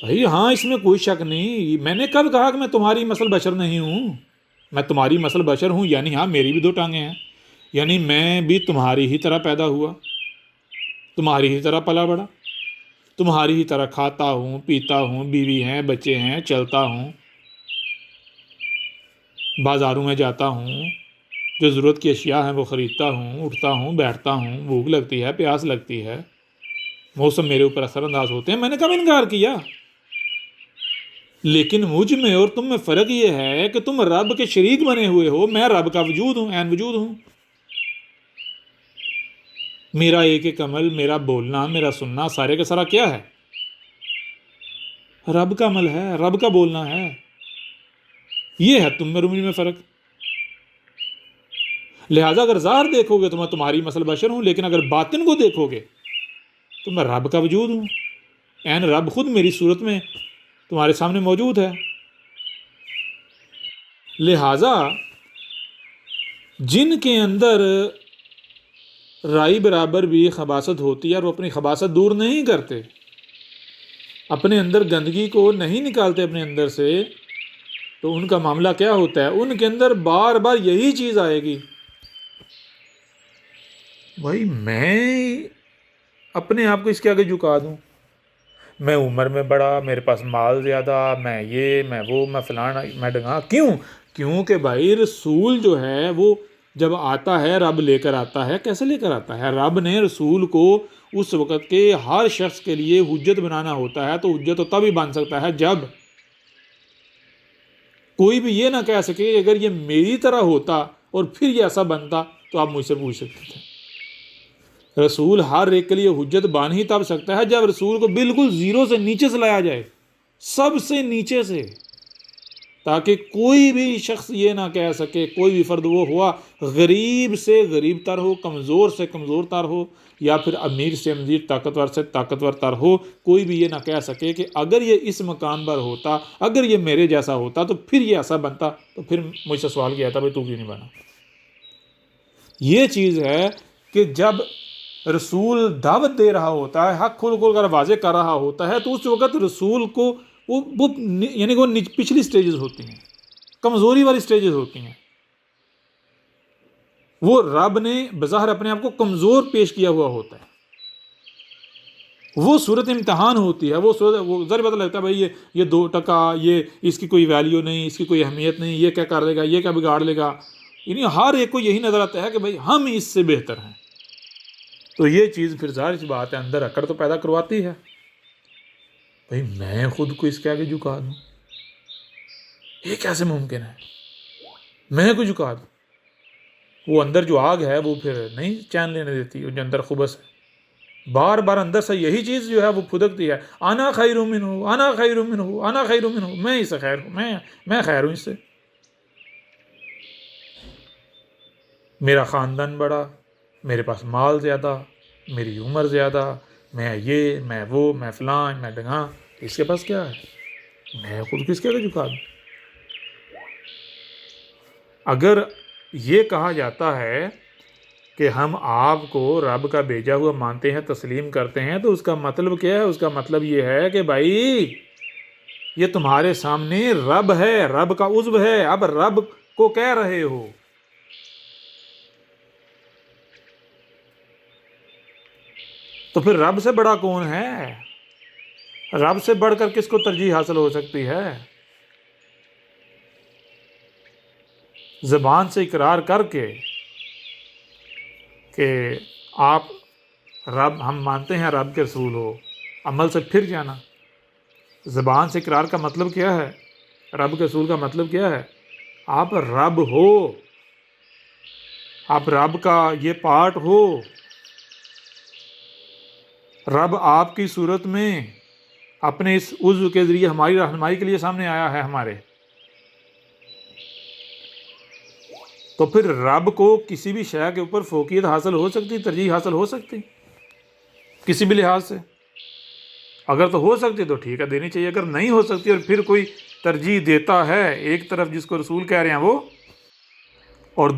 بھائی، ہاں اس میں کوئی شک نہیں. میں نے کب کہا کہ میں تمہاری مثل بشر نہیں ہوں؟ میں تمہاری مثل بشر ہوں یعنی ہاں میری بھی دو ٹانگیں ہیں، یعنی میں بھی تمہاری ہی طرح پیدا ہوا، تمہاری ہی طرح پلا بڑا، تمہاری ہی طرح کھاتا ہوں، پیتا ہوں، بیوی ہیں، بچے ہیں، چلتا ہوں، بازاروں میں جاتا ہوں، جو ضرورت کی اشیاء ہیں وہ خریدتا ہوں، اٹھتا ہوں، بیٹھتا ہوں، بھوک لگتی ہے، پیاس لگتی ہے، موسم میرے اوپر اثر انداز ہوتے ہیں. میں نے کب انکار کیا؟ لیکن مجھ میں اور تم میں فرق یہ ہے کہ تم رب کے شریک بنے ہوئے ہو، میں رب کا وجود ہوں، عین وجود ہوں. میرا ایک ایک عمل، میرا بولنا، میرا سننا، سارے کا سارا کیا ہے؟ رب کا عمل ہے، رب کا بولنا ہے. یہ ہے تم میں اور مجھ میں فرق. لہٰذا اگر ظاہر دیکھو گے تو میں تمہاری مثل بشر ہوں، لیکن اگر باطن کو دیکھو گے تو میں رب کا وجود ہوں. عین رب خود میری صورت میں تمہارے سامنے موجود ہے. لہٰذا جن کے اندر رائی برابر بھی خباثت ہوتی ہے اور وہ اپنی خباثت دور نہیں کرتے، اپنے اندر گندگی کو نہیں نکالتے اپنے اندر سے، تو ان کا معاملہ کیا ہوتا ہے؟ ان کے اندر بار بار یہی چیز آئے گی. بھائی میں اپنے آپ کو اس کے آگے جھکا دوں، میں عمر میں بڑا، میرے پاس مال زیادہ، میں یہ، میں وہ، میں فلانا، میں ڈنگا. کیونکہ بھائی رسول جو ہے وہ جب آتا ہے رب لے کر آتا ہے. کیسے لے کر آتا ہے؟ رب نے رسول کو اس وقت کے ہر شخص کے لیے حجت بنانا ہوتا ہے. تو حجت تو تب ہی بن سکتا ہے جب کوئی بھی یہ نہ کہہ سکے کہ اگر یہ میری طرح ہوتا اور پھر یہ ایسا بنتا تو آپ مجھ سے پوچھ سکتے تھے. رسول ہر ایک کے لیے حجت بن ہی تب سکتا ہے جب رسول کو بالکل زیرو سے نیچے سے لایا جائے، سب سے نیچے سے. تاکہ کوئی بھی شخص یہ نہ کہہ سکے، کوئی بھی فرد وہ ہوا غریب سے غریب تر ہو، کمزور سے کمزور تر ہو، یا پھر امیر سے امیر، طاقتور سے طاقتور تر ہو، کوئی بھی یہ نہ کہہ سکے کہ اگر یہ اس مقام پر ہوتا، اگر یہ میرے جیسا ہوتا تو پھر یہ ایسا بنتا، تو پھر مجھ سے سوال کیا تھا بھائی تو کیوں نہیں بنا۔ یہ چیز ہے کہ جب رسول دعوت دے رہا ہوتا ہے، حق کھول کھول کر واضح کر رہا ہوتا ہے، تو اس وقت رسول کو وہ یعنی کہ وہ پچھلی سٹیجز ہوتی ہیں، کمزوری والی سٹیجز ہوتی ہیں، وہ رب نے بظاہر اپنے آپ کو کمزور پیش کیا ہوا ہوتا ہے، وہ صورت امتحان ہوتی ہے، وہ ذرا پتہ لگتا ہے بھائی یہ 2%، یہ اس کی کوئی ویلیو نہیں، اس کی کوئی اہمیت نہیں، یہ کیا کر لے گا، یہ کیا بگاڑ لے گا، یعنی ہر ایک کو یہی نظر آتا ہے کہ بھائی ہم اس سے بہتر ہیں۔ تو یہ چیز پھر ظاہر سی بات ہے اندر اکڑ تو پیدا کرواتی ہے، بھائی میں خود کو اس کے آگے جھکا دوں، یہ کیسے ممکن ہے، میں کو جھکا دوں۔ وہ اندر جو آگ ہے وہ پھر نہیں چین لینے دیتی، جو اندر خبث ہے، بار بار اندر سے یہی چیز جو ہے وہ پھدکتی ہے، انا خیر منہ، انا خیر منہ، انا خیر منہ، میں اس سے خیر ہوں، میں خیر ہوں اس سے، میرا خاندان بڑا، میرے پاس مال زیادہ، میری عمر زیادہ، میں یہ، میں وہ، میں فلاں، میں ڈھگاں، اس کے پاس کیا ہے، میں خود کس کے آگے جھکا دوں۔ اگر یہ کہا جاتا ہے کہ ہم آپ کو رب کا بھیجا ہوا مانتے ہیں، تسلیم کرتے ہیں، تو اس کا مطلب کیا ہے؟ اس کا مطلب یہ ہے کہ بھائی یہ تمہارے سامنے رب ہے، رب کا عضو ہے، اب رب کو کہہ رہے ہو۔ تو پھر رب سے بڑا کون ہے؟ رب سے بڑھ کر کس کو ترجیح حاصل ہو سکتی ہے؟ زبان سے اقرار کر کے کہ آپ رب، ہم مانتے ہیں رب کے رسول ہو، عمل سے پھر جانا۔ زبان سے اقرار کا مطلب کیا ہے؟ رب کے رسول کا مطلب کیا ہے؟ آپ رب ہو، آپ رب کا یہ پارٹ ہو، رب آپ کی صورت میں اپنے اس عضو کے ذریعے ہماری رہنمائی کے لیے سامنے آیا ہے ہمارے۔ تو پھر رب کو کسی بھی شے کے اوپر فوقیت حاصل ہو سکتی، ترجیح حاصل ہو سکتی کسی بھی لحاظ سے؟ اگر تو ہو سکتی تو ٹھیک ہے، دینی چاہیے، اگر نہیں ہو سکتی اور پھر کوئی ترجیح دیتا ہے ایک طرف جس کو رسول کہہ رہے ہیں وہ، اور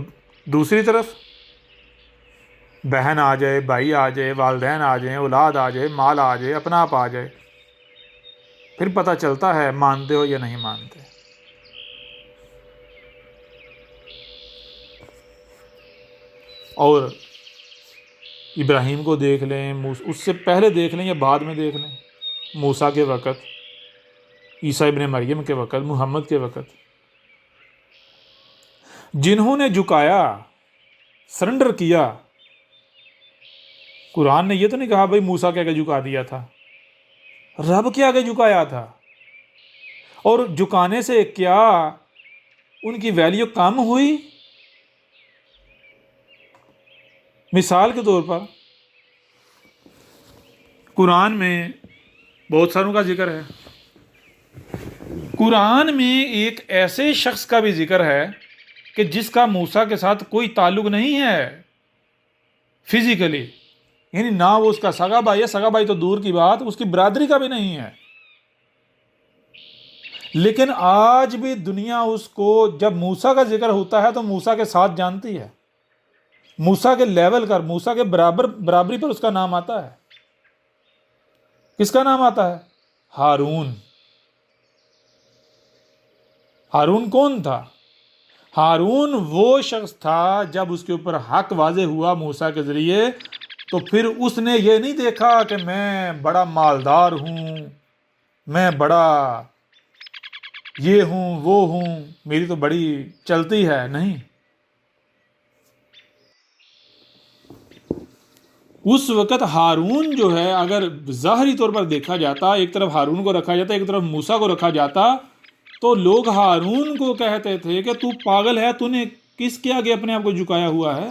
دوسری طرف بہن آ جائے، بھائی آ جائے، والدین آ جائیں، اولاد آ جائے، مال آ جائے، اپنا آپ آ جائے، پھر پتہ چلتا ہے مانتے ہو یا نہیں مانتے۔ اور ابراہیم کو دیکھ لیں، اس سے پہلے دیکھ لیں یا بعد میں دیکھ لیں، موسیٰ کے وقت، عیسیٰ ابن مریم کے وقت، محمد کے وقت، جنہوں نے جھکایا، سرنڈر کیا، قرآن نے یہ تو نہیں کہا بھائی موسیٰ کے آگے جھکا دیا تھا، رب کے آگے جھکایا تھا۔ اور جھکانے سے کیا ان کی ویلیو کم ہوئی؟ مثال کے طور پر قرآن میں بہت ساروں کا ذکر ہے، قرآن میں ایک ایسے شخص کا بھی ذکر ہے کہ جس کا موسیٰ کے ساتھ کوئی تعلق نہیں ہے فزیکلی، یعنی نہ وہ اس کا سگا بھائی ہے، سگا بھائی تو دور کی بات، اس کی برادری کا بھی نہیں ہے، لیکن آج بھی دنیا اس کو جب موسیٰ کا ذکر ہوتا ہے تو موسیٰ کے ساتھ جانتی ہے، موسیٰ کے لیول پر، موسیٰ کے برابری پر اس کا نام آتا ہے۔ کس کا نام آتا ہے؟ ہارون۔ ہارون کون تھا؟ ہارون وہ شخص تھا جب اس کے اوپر حق واضح ہوا موسیٰ کے ذریعے، تو پھر اس نے یہ نہیں دیکھا کہ میں بڑا مالدار ہوں، میں بڑا یہ ہوں وہ ہوں، میری تو بڑی چلتی ہے، نہیں۔ اس وقت ہارون جو ہے، اگر ظاہری طور پر دیکھا جاتا، ایک طرف ہارون کو رکھا جاتا، ایک طرف موسیٰ کو رکھا جاتا، تو لوگ ہارون کو کہتے تھے کہ تو پاگل ہے، تو نے کس کے آگے اپنے آپ کو جھکایا ہوا ہے،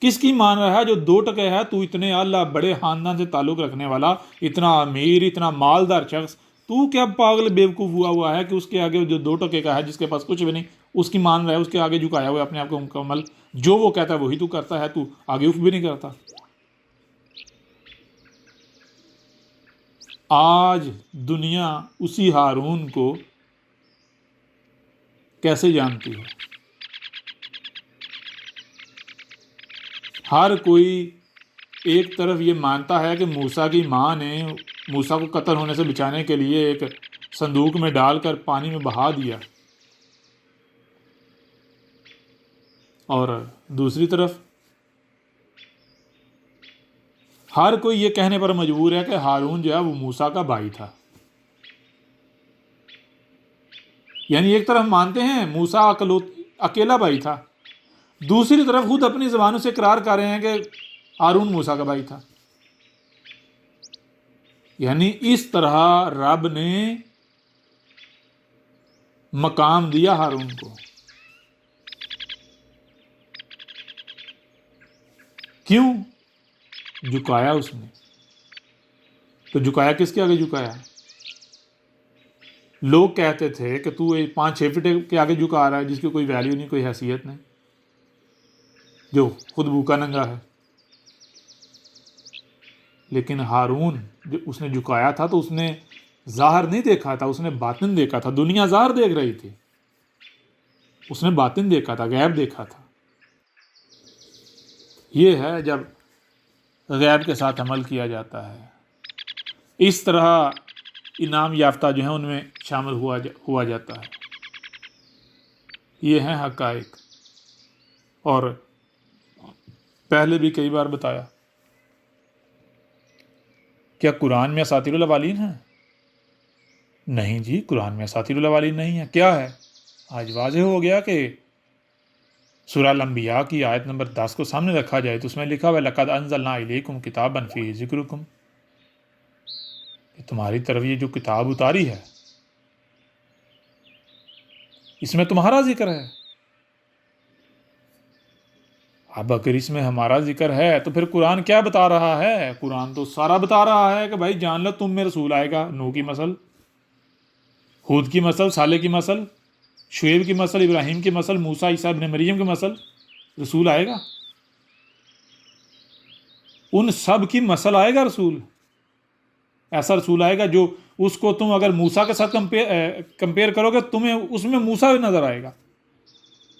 کس کی مان رہا ہے، جو 2% ہے، تو اتنے اللہ بڑے خاندان سے تعلق رکھنے والا، اتنا امیر، اتنا مالدار شخص، تو کیا پاگل بیوقوف ہوا ہے کہ اس کے آگے جو 2 ٹکے کا ہے، جس کے پاس کچھ بھی نہیں، اس کی مان رہا ہے، اس کے آگے جھکایا ہوا ہے اپنے آپ کو مکمل، جو وہ کہتا ہے وہی تو کرتا ہے، تو آگے اف بھی نہیں کرتا۔ آج دنیا اسی ہارون کو کیسے جانتی ہے؟ ہر کوئی ایک طرف یہ مانتا ہے کہ موسیٰ کی ماں نے موسیٰ کو قتل ہونے سے بچانے کے لیے ایک صندوق میں ڈال کر پانی میں بہا دیا، اور دوسری طرف ہر کوئی یہ کہنے پر مجبور ہے کہ ہارون جو ہے وہ موسیٰ کا بھائی تھا۔ یعنی ایک طرف مانتے ہیں موسیٰ اکیلا بھائی تھا، دوسری طرف خود اپنی زبانوں سے اقرار کر رہے ہیں کہ ہارون موسیٰ کا بھائی تھا۔ یعنی اس طرح رب نے مقام دیا ہارون کو۔ کیوں؟ جھکایا اس نے۔ تو جھکایا کس کے آگے جھکایا؟ لوگ کہتے تھے کہ تو 5-6 فٹ کے آگے جھکا رہا ہے، جس کی کوئی ویلیو نہیں، کوئی حیثیت نہیں، جو خود بھوکا ننگا ہے۔ لیکن ہارون جو اس نے جھکایا تھا تو اس نے ظاہر نہیں دیکھا تھا، اس نے باطن دیکھا تھا۔ دنیا ظاہر دیکھ رہی تھی، اس نے باطن دیکھا تھا، غیب دیکھا تھا۔ یہ ہے جب غیب کے ساتھ عمل کیا جاتا ہے، اس طرح انعام یافتہ جو ہیں ان میں شامل ہوا جاتا ہے۔ یہ ہیں حقائق، اور پہلے بھی کئی بار بتایا۔ کیا قرآن میں اساطیر الاولین ہیں؟ نہیں جی، قرآن میں اساطیر الاولین نہیں ہے۔ کیا ہے؟ آج واضح ہو گیا کہ سورہ الانبیاء کی آیت نمبر 10 کو سامنے رکھا جائے تو اس میں لکھا ہوا ہے لَقَدْ أَنزَلْنَا إِلَيْكُمْ كِتَابًا فِيهِ ذِكْرُكُمْ، کہ تمہاری طرف یہ جو کتاب اتاری ہے اس میں تمہارا ذکر ہے۔ اب اگر اس میں ہمارا ذکر ہے تو پھر قرآن کیا بتا رہا ہے؟ قرآن تو سارا بتا رہا ہے کہ بھائی جان لو تم میں رسول آئے گا، نوح کی مثل، ہود کی مثل، صالح کی مثل، شعیب کی مثل، ابراہیم کی مثل، موسیٰ عیسیٰ ابن مریم کی مثل، رسول آئے گا۔ ان سب کی مثل آئے گا رسول، ایسا رسول آئے گا جو اس کو تم اگر موسیٰ کے ساتھ کمپیئر کرو گے تمہیں اس میں موسیٰ بھی نظر آئے گا،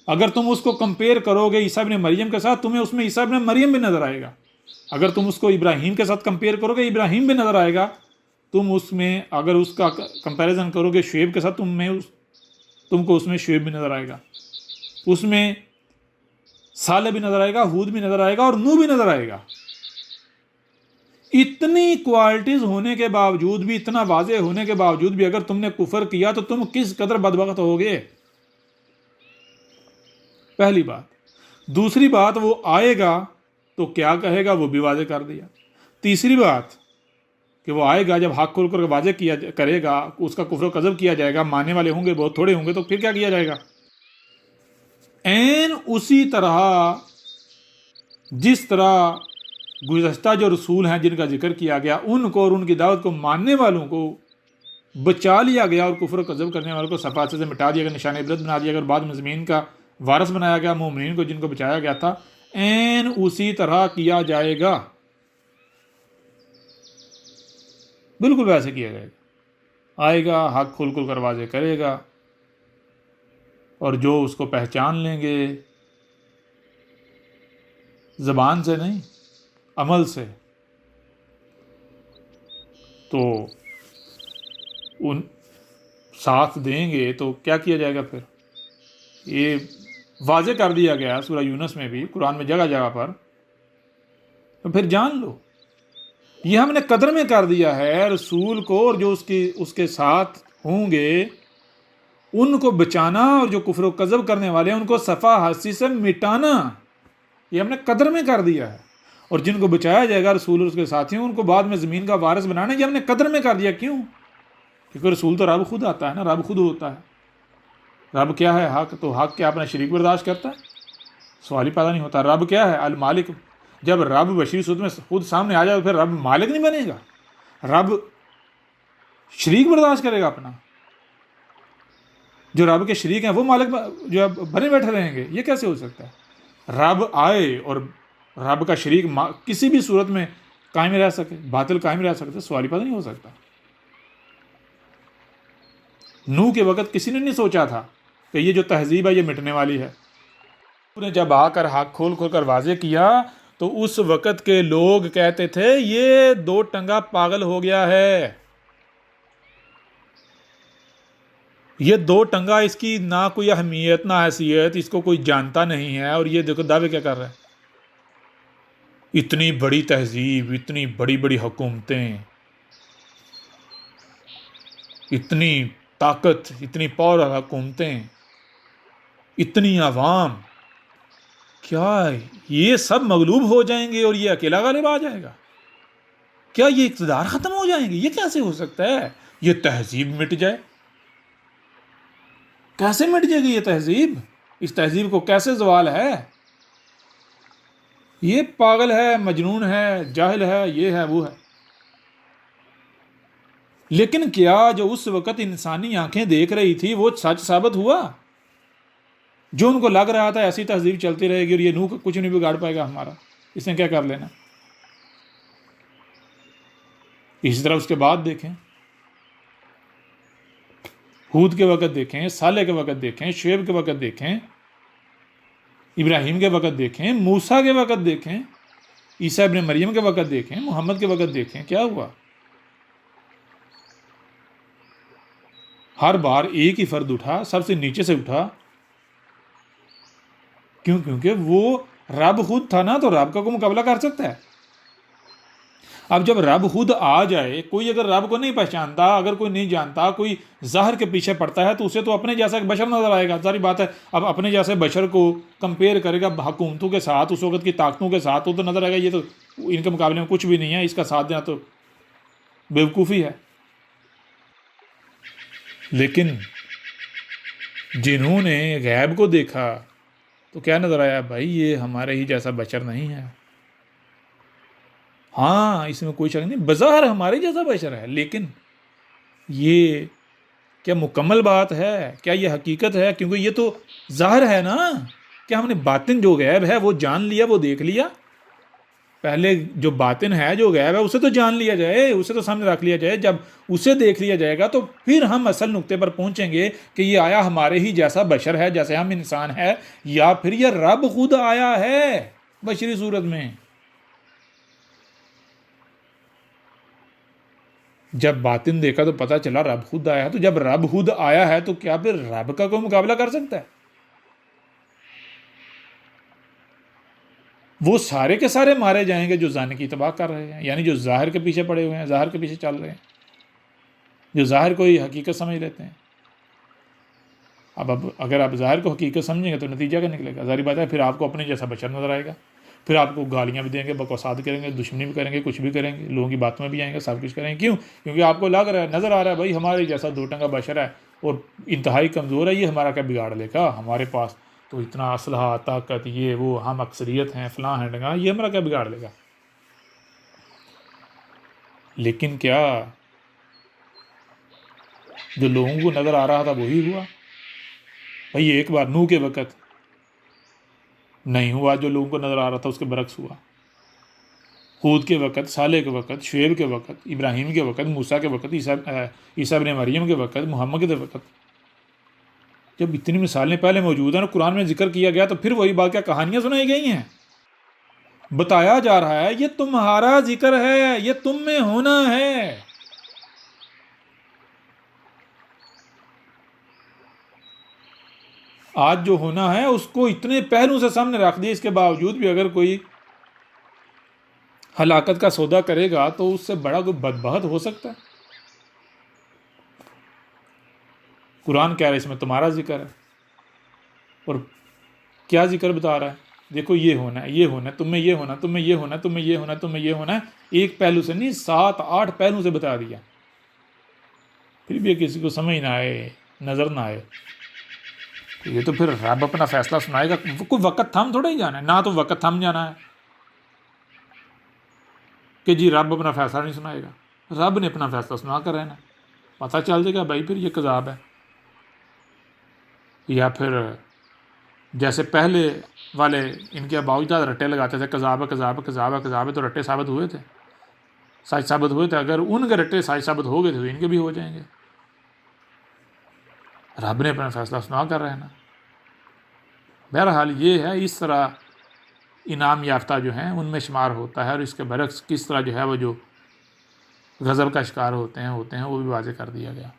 اگر تم اس کو کمپیئر کرو گے عیسیٰ ابن مریم کے ساتھ تمہیں اس میں عیسیٰ ابن مریم بھی نظر آئے گا، اگر تم اس کو ابراہیم کے ساتھ کمپیئر کرو گے ابراہیم بھی نظر آئے گا، تم اس میں اگر اس کا کمپیریزن کرو گے شعیب کے ساتھ تم کو اس میں شعیب بھی نظر آئے گا، اس میں صالح بھی نظر آئے گا، ہود بھی نظر آئے گا، اور نوح بھی نظر آئے گا۔ اتنی کوالٹیز ہونے کے باوجود بھی، اتنا واضح ہونے کے باوجود بھی اگر تم نے کفر کیا تو تم کس قدر بدبخت ہوگے، پہلی بات۔ دوسری بات، وہ آئے گا تو کیا کہے گا وہ بھی واضح کر دیا۔ تیسری بات کہ وہ آئے گا جب حق کھول کر واضح کرے گا، اس کا کفر و کذب کیا جائے گا، ماننے والے ہوں گے بہت تھوڑے ہوں گے، تو پھر کیا کیا جائے گا؟ عین اسی طرح جس طرح گزشتہ جو رسول ہیں جن کا ذکر کیا گیا ان کو اور ان کی دعوت کو ماننے والوں کو بچا لیا گیا، اور کفر و کذب کرنے والوں کو صفحات سے مٹا دیا گیا، نشان عبرت بنا دیا گیا، اور بعد میں زمین کا وارث بنایا گیا مومنین کو جن کو بچایا گیا تھا۔ عین اسی طرح کیا جائے گا، بالکل ویسے کیا جائے گا۔ آئے گا، حق کھول کھول کر واضح کرے گا، اور جو اس کو پہچان لیں گے زبان سے نہیں عمل سے، تو ان ساتھ دیں گے تو کیا کیا جائے گا؟ پھر یہ واضح کر دیا گیا سورہ یونس میں بھی، قرآن میں جگہ جگہ پر، تو پھر جان لو یہ ہم نے قدر میں کر دیا ہے رسول کو، اور جو اس کے ساتھ ہوں گے ان کو بچانا، اور جو کفر و کذب کرنے والے ہیں ان کو صفحہ ہستی سے مٹانا، یہ ہم نے قدر میں کر دیا ہے۔ اور جن کو بچایا جائے گا رسول اور اس کے ساتھیوں، ان کو بعد میں زمین کا وارث بنانا، یہ ہم نے قدر میں کر دیا۔ کیوں؟ کیونکہ رسول تو رب خود آتا ہے نا، رب خود ہوتا ہے۔ رب کیا ہے؟ حق، تو حق کیا اپنا شریک برداشت کرتا ہے؟ سوال ہی پیدا نہیں ہوتا۔ رب کیا ہے؟ المالک۔ جب رب بشری صورت میں خود سامنے آ جائے تو پھر رب مالک نہیں بنے گا؟ رب شریک برداشت کرے گا اپنا؟ جو رب کے شریک ہیں وہ مالک جو بنے بیٹھے رہیں گے؟ یہ کیسے ہو سکتا ہے؟ رب آئے اور رب کا شریک کسی بھی صورت میں قائم رہ سکے، باطل قائم رہ سکتا، سوال ہی پیدا نہیں ہو سکتا۔ نوح کے وقت کسی نے نہیں سوچا تھا کہ یہ جو تہذیب ہے یہ مٹنے والی ہے۔ انہوں نے جب آ کر ہاتھ کھول کھول کر واضح کیا تو اس وقت کے لوگ کہتے تھے یہ دو ٹنگا پاگل ہو گیا ہے، یہ دو ٹنگا، اس کی نہ کوئی اہمیت نہ حیثیت، اس کو کوئی جانتا نہیں ہے، اور یہ دیکھو دعوے کیا کر رہا ہے۔ اتنی بڑی تہذیب، اتنی بڑی بڑی حکومتیں، اتنی طاقت، اتنی پاور حکومتیں، اتنی عوام، کیا یہ سب مغلوب ہو جائیں گے اور یہ اکیلا غالب آ جائے گا؟ کیا یہ اقتدار ختم ہو جائیں گے؟ یہ کیسے ہو سکتا ہے؟ یہ تہذیب مٹ جائے؟ کیسے مٹ جائے گی یہ تہذیب؟ اس تہذیب کو کیسے زوال ہے؟ یہ پاگل ہے، مجنون ہے، جاہل ہے، یہ ہے، وہ ہے۔ لیکن کیا جو اس وقت انسانی آنکھیں دیکھ رہی تھی وہ سچ ثابت ہوا؟ جو ان کو لگ رہا تھا ایسی تہذیب چلتی رہے گی اور یہ نوح کچھ نہیں بگاڑ پائے گا ہمارا، اس نے کیا کر لینا۔ اسی طرح اس کے بعد دیکھیں، ہود کے وقت دیکھیں، صالح کے وقت دیکھیں، شعیب کے وقت دیکھیں، ابراہیم کے وقت دیکھیں، موسیٰ کے وقت دیکھیں، عیسیٰ ابن مریم کے وقت دیکھیں، محمد کے وقت دیکھیں، کیا ہوا؟ ہر بار ایک ہی فرد اٹھا، سب سے نیچے سے اٹھا۔ کیوں؟ کیونکہ وہ رب خود تھا نا، تو رب کا کوئی مقابلہ کر سکتا ہے؟ اب جب رب خود آ جائے، کوئی اگر رب کو نہیں پہچانتا، اگر کوئی نہیں جانتا، کوئی ظاہر کے پیچھے پڑتا ہے، تو اسے تو اپنے جیسا ایک بشر نظر آئے گا، ساری بات ہے۔ اب اپنے جیسے بشر کو کمپیئر کرے گا حکومتوں کے ساتھ، اس وقت کی طاقتوں کے ساتھ، تو نظر آئے گا یہ تو ان کے مقابلے میں کچھ بھی نہیں ہے، اس کا ساتھ دینا تو بیوقوفی ہے۔ لیکن جنہوں نے غیب کو دیکھا تو کیا نظر آیا؟ بھائی یہ ہمارے ہی جیسا بشر نہیں ہے۔ ہاں، اس میں کوئی شک نہیں، بظاہر ہمارے جیسا بشر ہے، لیکن یہ کیا مکمل بات ہے؟ کیا یہ حقیقت ہے؟ کیونکہ یہ تو ظاہر ہے نا۔ کیا ہم نے باطن جو غیب ہے وہ جان لیا، وہ دیکھ لیا؟ پہلے جو باطن ہے، جو غیب ہے، اسے تو جان لیا جائے، اسے تو سامنے رکھ لیا جائے۔ جب اسے دیکھ لیا جائے گا تو پھر ہم اصل نقطے پر پہنچیں گے کہ یہ آیا ہمارے ہی جیسا بشر ہے، جیسے ہم انسان ہے، یا پھر یہ رب خود آیا ہے بشری صورت میں۔ جب باطن دیکھا تو پتہ چلا رب خود آیا ہے، تو جب رب خود آیا ہے تو کیا پھر رب کا کوئی مقابلہ کر سکتا ہے؟ وہ سارے کے سارے مارے جائیں گے جو ظاہر کی تباہ کر رہے ہیں، یعنی جو ظاہر کے پیچھے پڑے ہوئے ہیں، ظاہر کے پیچھے چل رہے ہیں، جو ظاہر کو ہی حقیقت سمجھ لیتے ہیں۔ اب اگر آپ ظاہر کو حقیقت سمجھیں گے تو نتیجہ کیا نکلے گا؟ ظاہری بات ہے، پھر آپ کو اپنے جیسا بشر نظر آئے گا، پھر آپ کو گالیاں بھی دیں گے، بکواسات کریں گے، دشمنی بھی کریں گے، کچھ بھی کریں گے، لوگوں کی باتوں میں بھی آئیں گے، سب کچھ کریں گے۔ کیوں؟ کیونکہ آپ کو لگ رہا ہے، نظر آ رہا ہے بھائی ہمارے جیسا دو ٹنگا بشر ہے اور انتہائی کمزور ہے، یہ ہمارا کیا بگاڑ لے گا؟ ہمارے پاس تو اتنا اسلحہ، طاقت، یہ وہ، ہم اکثریت ہیں، فلاں ہیں ڈنگا، یہ ہمارا کیا بگاڑ لے گا؟ لیکن کیا جو لوگوں کو نظر آ رہا تھا وہی ہوا؟ بھائی ایک بار نوح کے وقت نہیں ہوا جو لوگوں کو نظر آ رہا تھا، اس کے برعکس ہوا۔ ہود کے وقت، صالح کے وقت، شعیب کے وقت، ابراہیم کے وقت، موسیٰ کے وقت، عیسیٰ ابن مریم کے وقت، محمد کے وقت، جب اتنی مثالیں پہلے موجود ہیں اور قرآن میں ذکر کیا گیا تو پھر وہی بات، کیا کہانیاں سنائی گئی ہیں؟ بتایا جا رہا ہے یہ تمہارا ذکر ہے، یہ تم میں ہونا ہے۔ آج جو ہونا ہے اس کو اتنے پہلو سے سامنے رکھ دیا، اس کے باوجود بھی اگر کوئی ہلاکت کا سودا کرے گا تو اس سے بڑا کوئی بدبخت ہو سکتا ہے؟ قرآن کہہ رہا ہے اس میں تمہارا ذکر ہے، اور کیا ذکر بتا رہا ہے؟ دیکھو یہ ہونا ہے، یہ ہونا ہے، تم میں یہ ہونا، تم میں یہ ہونا، تم میں یہ ہونا، تم میں یہ ہونا ہے۔ ایک پہلو سے نہیں، 7-8 پہلو سے بتا دیا، پھر بھی کسی کو سمجھ نہ آئے، نظر نہ آئے، تو یہ تو پھر رب اپنا فیصلہ سنائے گا۔ کوئی وقت تھم تھوڑا ہی جانا ہے، نہ تو وقت تھم جانا ہے کہ جی رب اپنا فیصلہ نہیں سنائے گا، رب نے اپنا فیصلہ سنا کر رہنا۔ پتہ چل جائے گا بھائی پھر یہ کذاب ہے. یا پھر جیسے پہلے والے ان کے آباؤ اجداد رٹے لگاتے تھے کذاب ہے کذاب ہے کذاب ہے کذاب ہے، تو رٹے ثابت ہوئے تھے، سچ ثابت ہوئے تھے. اگر ان کے رٹے سچ ثابت ہو گئے تھے تو ان کے بھی ہو جائیں گے. رب نے اپنا فیصلہ سنا کر رہنا. بہرحال یہ ہے، اس طرح انعام یافتہ جو ہیں ان میں شمار ہوتا ہے، اور اس کے برعکس کس طرح جو ہے وہ جو غضب کا شکار ہوتے ہیں وہ بھی واضح کر دیا گیا.